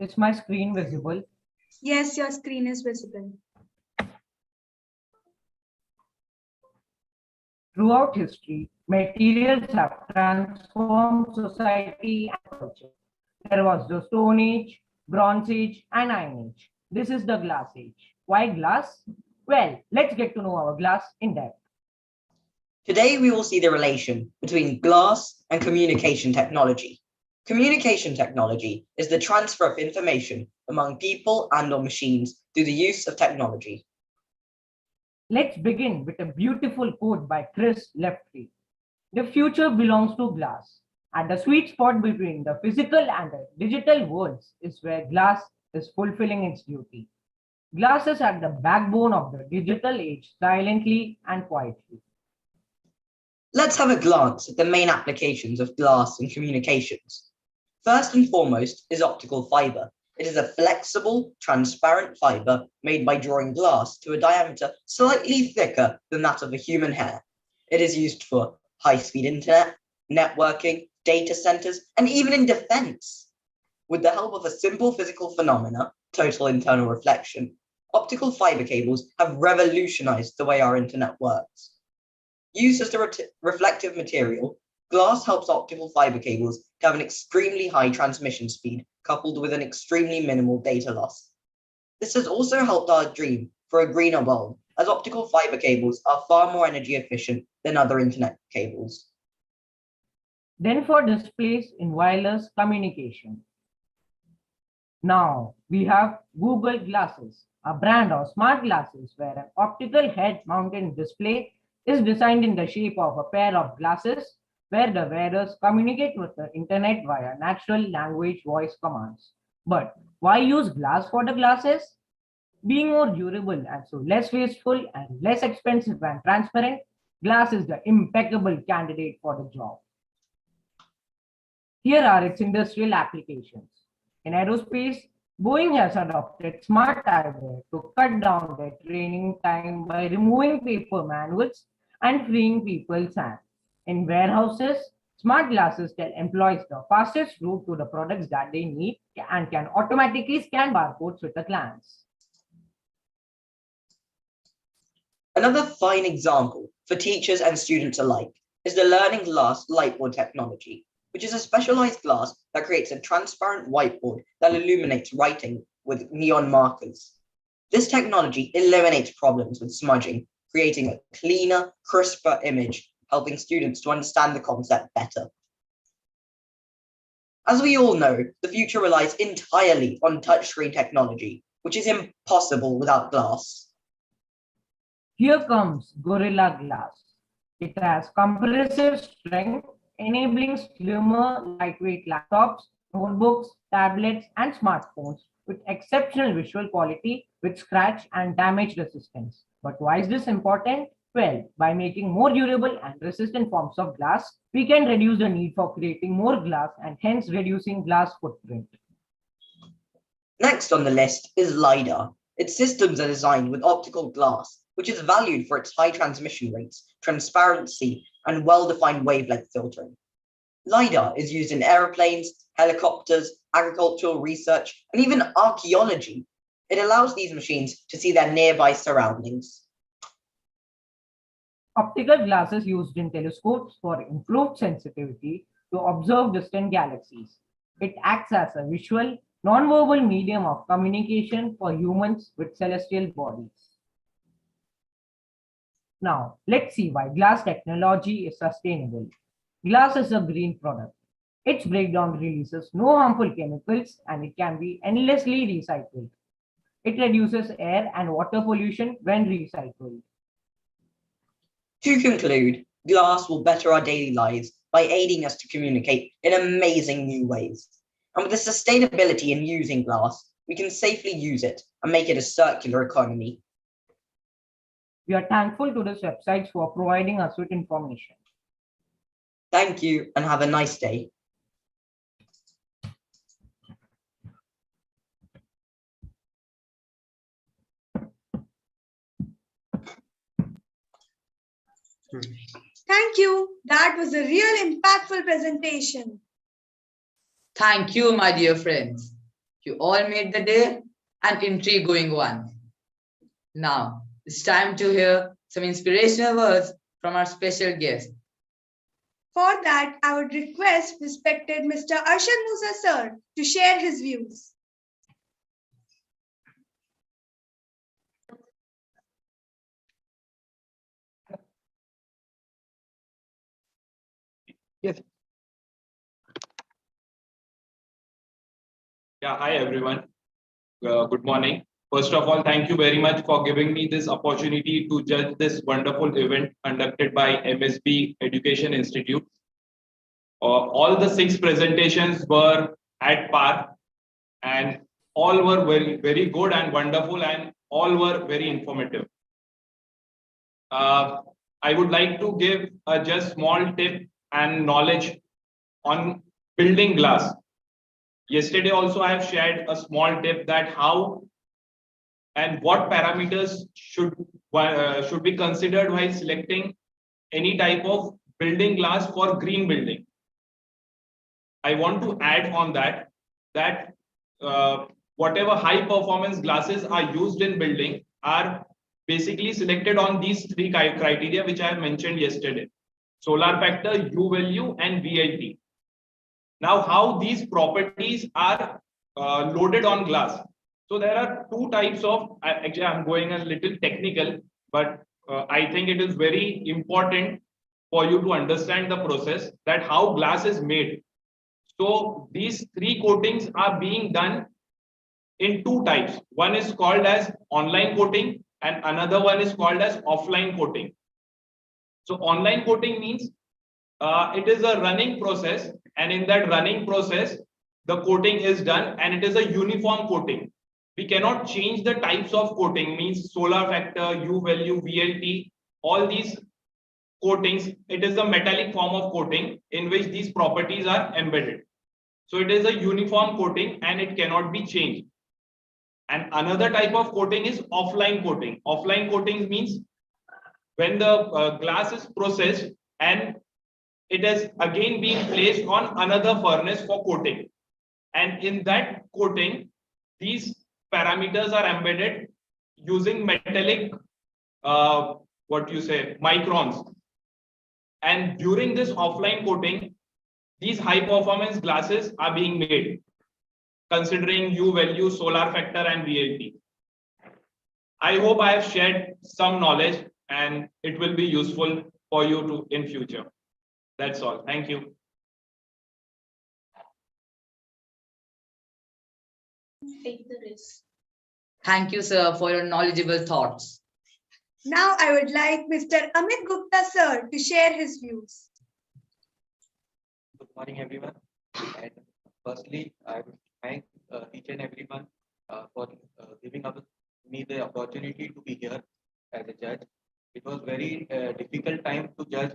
Is my screen visible?
Yes, your screen is visible.
Throughout history, materials have transformed society and culture. There was the Stone Age, Bronze Age, and Iron Age. This is the Glass Age. Why glass? Well, let's get to know our glass in depth.
Today, we will see the relation between glass and communication technology. Communication technology is the transfer of information among people and or machines through the use of technology.
Let's begin with a beautiful quote by Chris Lefty. The future belongs to glass. At the sweet spot between the physical and the digital worlds is where glass is fulfilling its duty. Glass is at the backbone of the digital age, silently and quietly.
Let's have a glance at the main applications of glass in communications. First and foremost is optical fiber. It is a flexible, transparent fiber made by drawing glass to a diameter slightly thicker than that of a human hair. It is used for high-speed internet, networking, data centers, and even in defense. With the help of a simple physical phenomena, total internal reflection, optical fiber cables have revolutionized the way our internet works. Used as a reflective material, glass helps optical fiber cables to have an extremely high transmission speed coupled with an extremely minimal data loss. This has also helped our dream for a greener world, as optical fiber cables are far more energy efficient than other internet cables.
Then for displays in wireless communication. Now we have Google Glasses, a brand of smart glasses where an optical head-mounted display is designed in the shape of a pair of glasses where the wearers communicate with the internet via natural language voice commands. But why use glass for the glasses? Being more durable and so less wasteful and less expensive and transparent, glass is the impeccable candidate for the job. Here are its industrial applications. In aerospace, Boeing has adopted smart eyewear to cut down their training time by removing paper manuals and freeing people's hands. In warehouses, smart glasses tell employees the fastest route to the products that they need and can automatically scan barcodes with a glance.
Another fine example for teachers and students alike is the Learning Glass Lightboard technology, which is a specialized glass that creates a transparent whiteboard that illuminates writing with neon markers. This technology eliminates problems with smudging, creating a cleaner, crisper image, helping students to understand the concept better. As we all know, the future relies entirely on touchscreen technology, which is impossible without glass.
Here comes Gorilla Glass. It has compressive strength, enabling slimmer, lightweight laptops, notebooks, tablets, and smartphones with exceptional visual quality with scratch and damage resistance. But why is this important? Well, by making more durable and resistant forms of glass, we can reduce the need for creating more glass and hence reducing glass footprint.
Next on the list is LiDAR. Its systems are designed with optical glass, which is valued for its high transmission rates, transparency, and well-defined wavelength filtering. LiDAR is used in aeroplanes, helicopters, agricultural research, and even archaeology. It allows these machines to see their nearby surroundings.
Optical glass is used in telescopes for improved sensitivity to observe distant galaxies. It acts as a visual, non-verbal medium of communication for humans with celestial bodies. Now, let's see why glass technology is sustainable. Glass is a green product. Its breakdown releases no harmful chemicals and it can be endlessly recycled. It reduces air and water pollution when recycled.
To conclude, glass will better our daily lives by aiding us to communicate in amazing new ways. And with the sustainability in using glass, we can safely use it and make it a circular economy.
We are thankful to this website for providing us with information.
Thank you and have a nice day.
Thank you. That was a real impactful presentation.
Thank you, my dear friends. You all made the day an intriguing one. Now, it's time to hear some inspirational words from our special guest.
For that, I would request respected Mr. Arshad Musa sir to share his views.
Yes. Yeah, hi everyone. Good morning. First of all, thank you very much for giving me this opportunity to judge this wonderful event conducted by MSB Education Institute. All the 6 presentations were at par and all were very good and wonderful and all were very informative. I would like to give a just small tip and knowledge on building glass. Yesterday also I have shared a small tip that how and what parameters should be considered while selecting any type of building glass for green building. I want to add on that whatever high performance glasses are used in building are basically selected on these 3 criteria which I have mentioned yesterday: solar factor, U value, and VLT. Now, how these properties are loaded on glass. So there are 2 types of, actually I'm going a little technical, but I think it is very important for you to understand the process that how glass is made. So these 3 coatings are being done in 2 types. One is called as online coating and another one is called as offline coating. So online coating means it is a running process, and in that running process the coating is done and it is a uniform coating. We cannot change the types of coating, means solar factor, U value, VLT, all these coatings. It is a metallic form of coating in which these properties are embedded. So it is a uniform coating and it cannot be changed. And another type of coating is offline coating. Offline coating means when the glass is processed and it is again being placed on another furnace for coating. And in that coating, these parameters are embedded using metallic, microns. And during this offline coating, these high performance glasses are being made, considering U value, solar factor, and VLT. I hope I have shared some knowledge and it will be useful for you to in future. That's all. Thank you.
Take the risk.
Thank you, sir, for your knowledgeable thoughts.
Now I would like Mr. Amit Gupta sir to share his views.
Good morning, everyone. And firstly, I would thank each and everyone for giving me the opportunity to be here as a judge. It was very difficult time to judge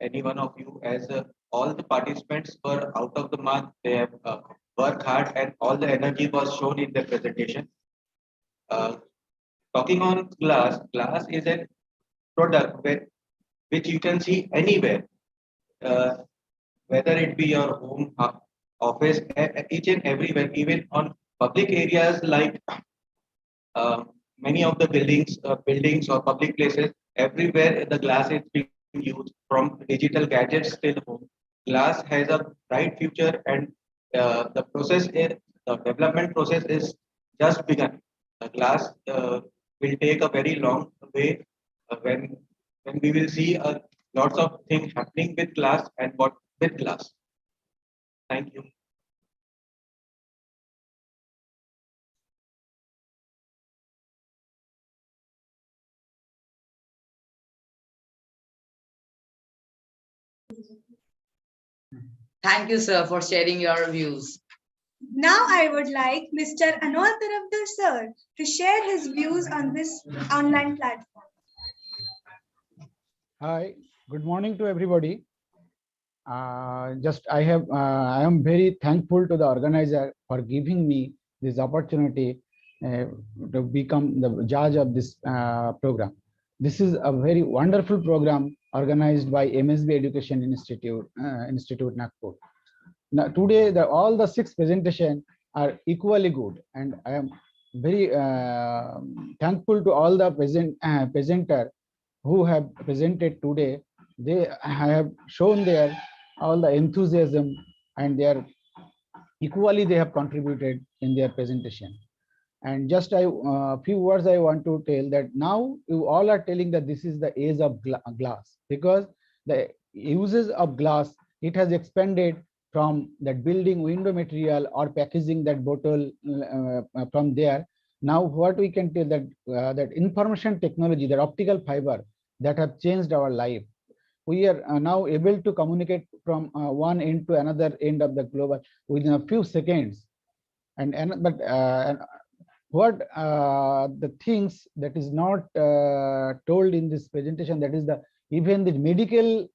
any one of you, as all the participants were out of the mark. They have worked hard and all the energy was shown in their presentation. Talking on glass, glass is a product which you can see anywhere, whether it be your home, office, each and everywhere, even on public areas like many of the buildings or public places. Everywhere the glass is being used, from digital gadgets till home. Glass has a bright future, and the development process is just begun. The glass will take a very long way when we will see lots of things happening with glass and what with glass. Thank you.
Thank you, sir, for sharing your views.
Now I would like Mr. Anol Tarafdar sir to share his views on this online platform.
Hi, good morning to everybody. I am very thankful to the organizer for giving me this opportunity to become the judge of this program. This is a very wonderful program organized by MSB Education Institute, Nagpur. Now, today, all the 6 presentations are equally good, and I am very thankful to all the presenter who have presented today they have shown their all the enthusiasm, and their equally they have contributed in their presentation. And just few words I want to tell, that now you all are telling that this is the age of glass, because the uses of glass, it has expanded from that building window material or packaging that bottle from there. Now what we can tell, that that information technology, that optical fiber, that have changed our life. We are now able to communicate from one end to another end of the global within a few seconds. And what the things that is not told in this presentation, that is the even the medical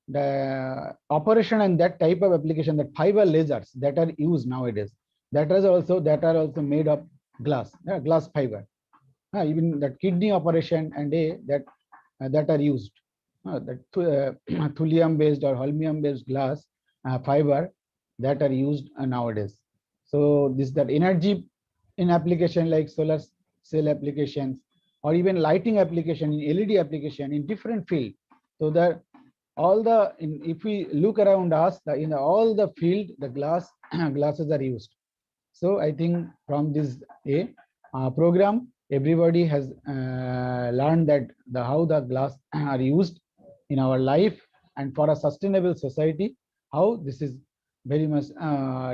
the operation and that type of application, that fiber lasers that are used nowadays, that are also made of glass, glass fiber. Even that kidney operation and that are used, that thulium based or holmium based glass fiber that are used nowadays. So this, that energy in application like solar cell applications, or even lighting application, in LED application, in different field. So that all the if we look around us, in all the field, the glasses are used. So I think from this program, everybody has learned that how the glass are used in our life, and for a sustainable society, how this is very much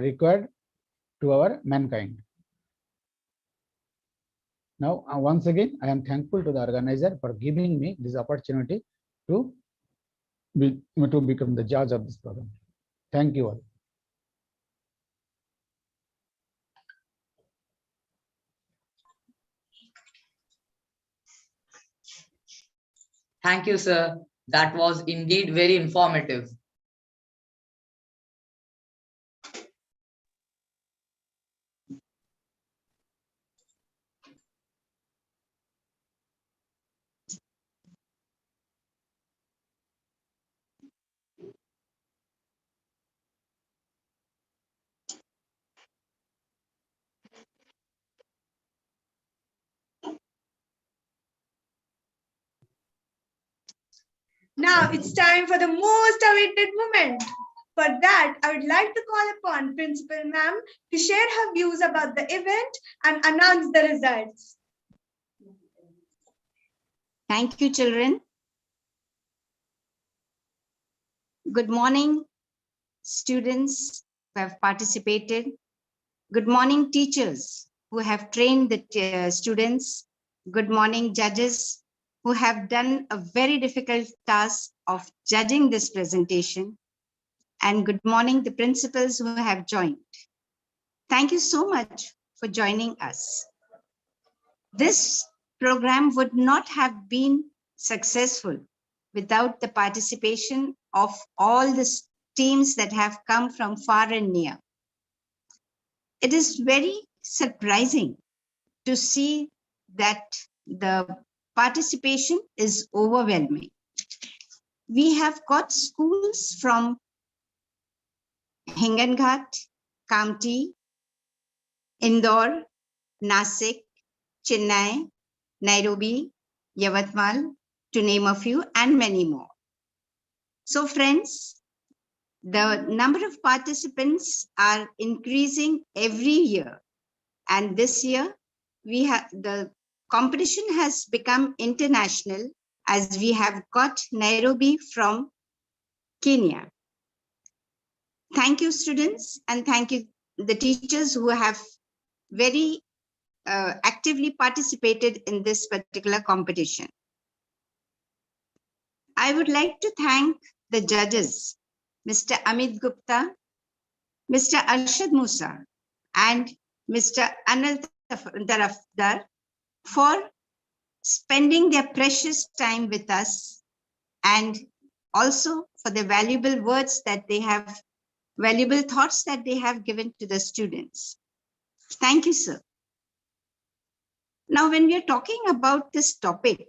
required to our mankind. Now, once again, I am thankful to the organizer for giving me this opportunity to become the judge of this program. Thank you all.
Thank you, sir. That was indeed very informative.
Now it's time for the most awaited moment. For that, I would like to call upon Principal Ma'am to share her views about the event and announce the results.
Thank you, children. Good morning, students who have participated. Good morning, teachers who have trained the students. Good morning, judges who have done a very difficult task of judging this presentation. And good morning, the principals who have joined. Thank you so much for joining us. This program would not have been successful without the participation of all the teams that have come from far and near. It is very surprising to see that the participation is overwhelming. We have got schools from Hinganghat, Kamptee, Indore, Nasik, Chennai, Nairobi, Yavatmal, to name a few, and many more. So friends, the number of participants are increasing every year. And this year, the competition has become international, as we have got Nairobi from Kenya. Thank you, students, and thank you, the teachers who have very actively participated in this particular competition. I would like to thank the judges, Mr. Amit Gupta, Mr. Arshad Musa, and Mr. Anil Tarafdar for spending their precious time with us, and also for the valuable words that they have, valuable thoughts that they have given to the students. Thank you, sir. Now, when we are talking about this topic,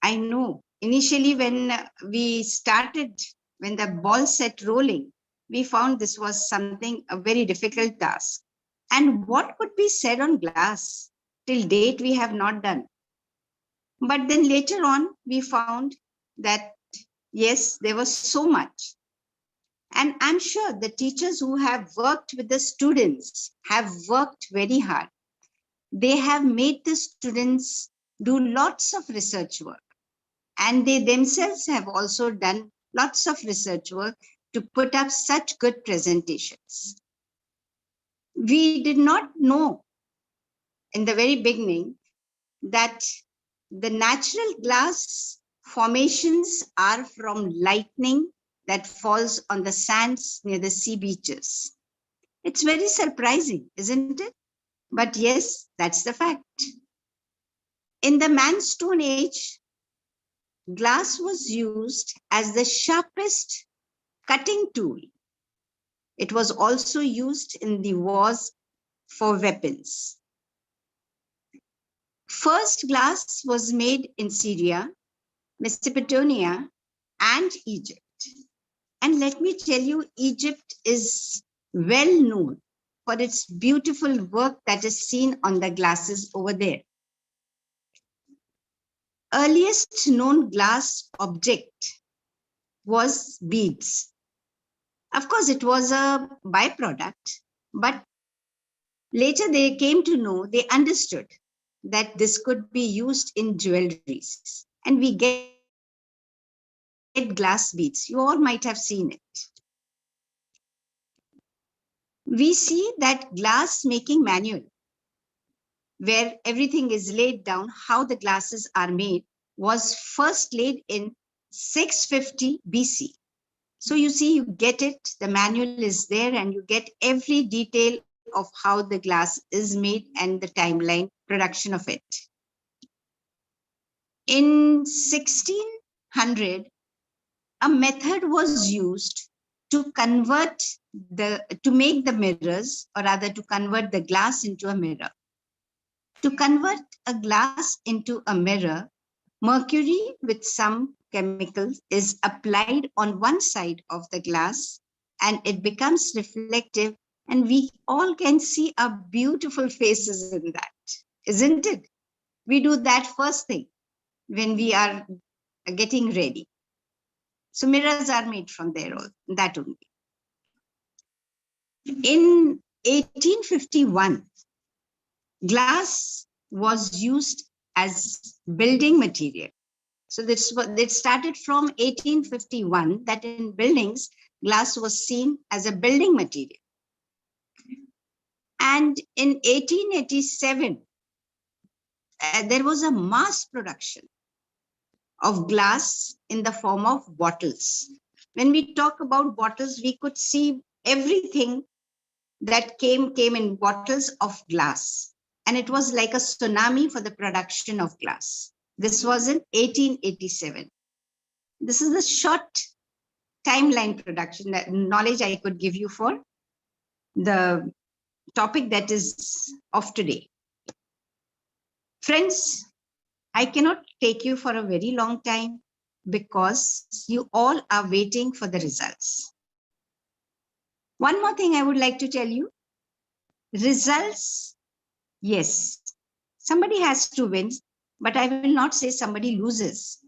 I know initially when we started, when the ball set rolling, we found this was something, a very difficult task. And what could be said on glass? Till date, we have not done. But then later on, we found that Yes, there was so much. And I'm sure the teachers who have worked with the students have worked very hard. They have made the students do lots of research work. And they themselves have also done lots of research work to put up such good presentations. We did not know in the very beginning that the natural glass formations are from lightning that falls on the sands near the sea beaches. It's very surprising, isn't it? But yes, that's the fact. In the Manstone age, glass was used as the sharpest cutting tool. It was also used in the wars for weapons. First glass was made in Syria, Mesopotamia, and Egypt. And let me tell you, Egypt is well known for its beautiful work that is seen on the glasses over there. Earliest known glass object was beads. Of course, it was a byproduct, but later they came to know, they understood that this could be used in jewelries. And we get glass beads. You all might have seen it. We see that glass making manual, where everything is laid down, how the glasses are made, was first laid in 650 BC. So you see, you get it, the manual is there, and you get every detail of how the glass is made and the timeline production of it. In 1600, a method was used to make the mirrors, or rather to convert the glass into a mirror. To convert a glass into a mirror, mercury with some chemicals is applied on one side of the glass and it becomes reflective, and we all can see our beautiful faces in that, isn't it? We do that first thing when we are getting ready. So mirrors are made from there, that only. In 1851, glass was used as building material. So it started from 1851 that in buildings, glass was seen as a building material. And in 1887, there was a mass production of glass in the form of bottles. When we talk about bottles, we could see everything that came in bottles of glass. And it was like a tsunami for the production of glass. This was in 1887. This is the short timeline production, that knowledge I could give you for the topic that is of today. Friends, I cannot take you for a very long time because you all are waiting for the results. One more thing I would like to tell you. Results, yes, somebody has to win, but I will not say somebody loses.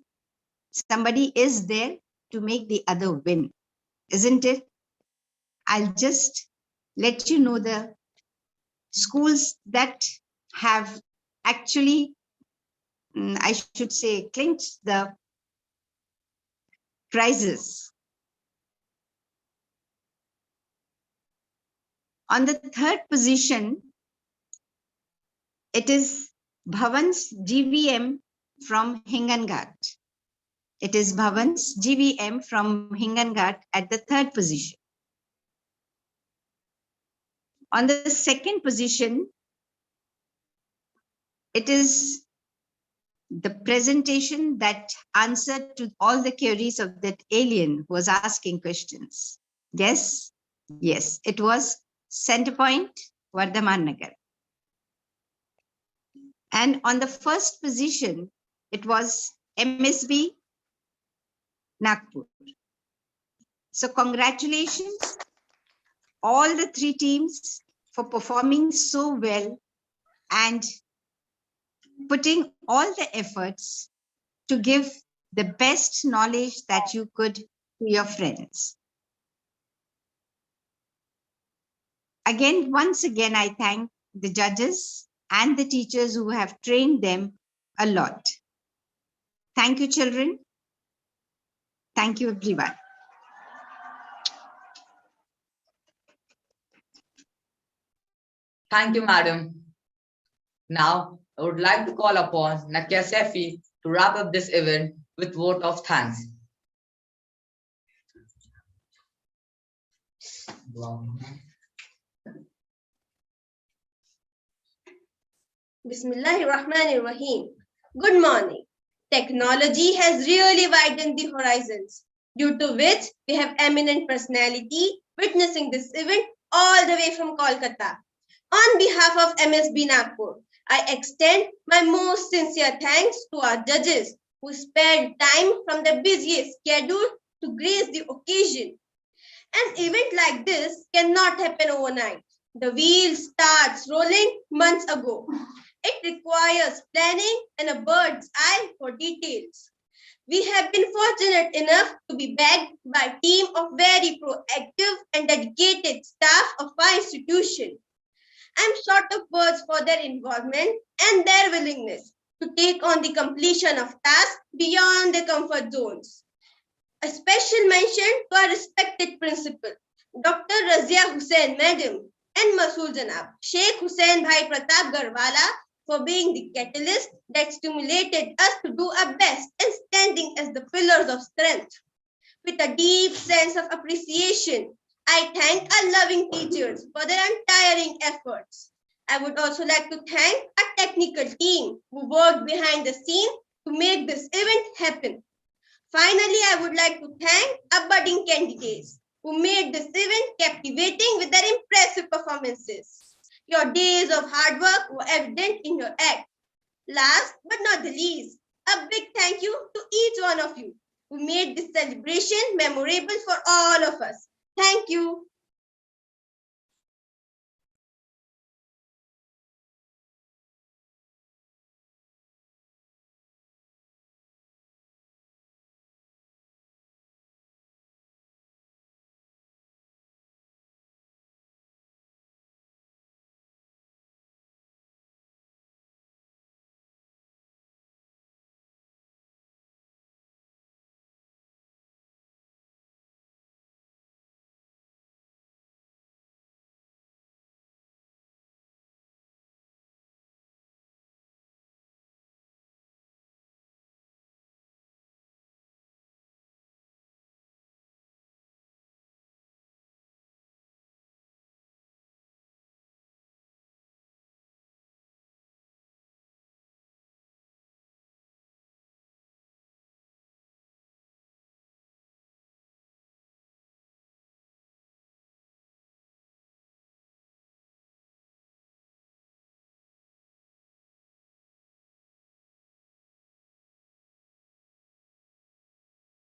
Somebody is there to make the other win, isn't it? I'll just let you know the schools that have actually, I should say, clinched the prizes. On the third position, it is Bhavan's GVM from Hinganghat. It is Bhavan's GVM from Hinganghat at the third position. On the second position, it is the presentation that answered to all the queries of that alien who was asking questions. Yes, yes, it was Centerpoint, Vardhaman Nagar. And on the first position, it was MSB, Nagpur. So congratulations, all the three teams, for performing so well and putting all the efforts to give the best knowledge that you could to your friends. Again, once again, I thank the judges and the teachers who have trained them a lot. Thank you, children. Thank you, everyone.
Thank you, madam. Now, I would like to call upon Nakia Sefi to wrap up this event with vote of thanks.
Bismillahirrahmanirrahim. Good morning. Technology has really widened the horizons, due to which we have eminent personality witnessing this event all the way from Kolkata. On behalf of MSB Nagpur, I extend my most sincere thanks to our judges who spared time from their busiest schedule to grace the occasion. An event like this cannot happen overnight. The wheel starts rolling months ago. It requires planning and a bird's eye for details. We have been fortunate enough to be backed by a team of very proactive and dedicated staff of our institution. I'm short of words for their involvement and their willingness to take on the completion of tasks beyond their comfort zones. A special mention to our respected principal, Dr. Razia Hussain Madam and Masool Janab, Sheikh Hussain Bhai Pratap Garwala for being the catalyst that stimulated us to do our best and standing as the pillars of strength. With a deep sense of appreciation, I thank our loving teachers for their untiring efforts. I would also like to thank our technical team who worked behind the scene to make this event happen. Finally, I would like to thank our budding candidates who made this event captivating with their impressive performances. Your days of hard work were evident in your act. Last but not the least, a big thank you to each one of you who made this celebration memorable for all of us. Thank you.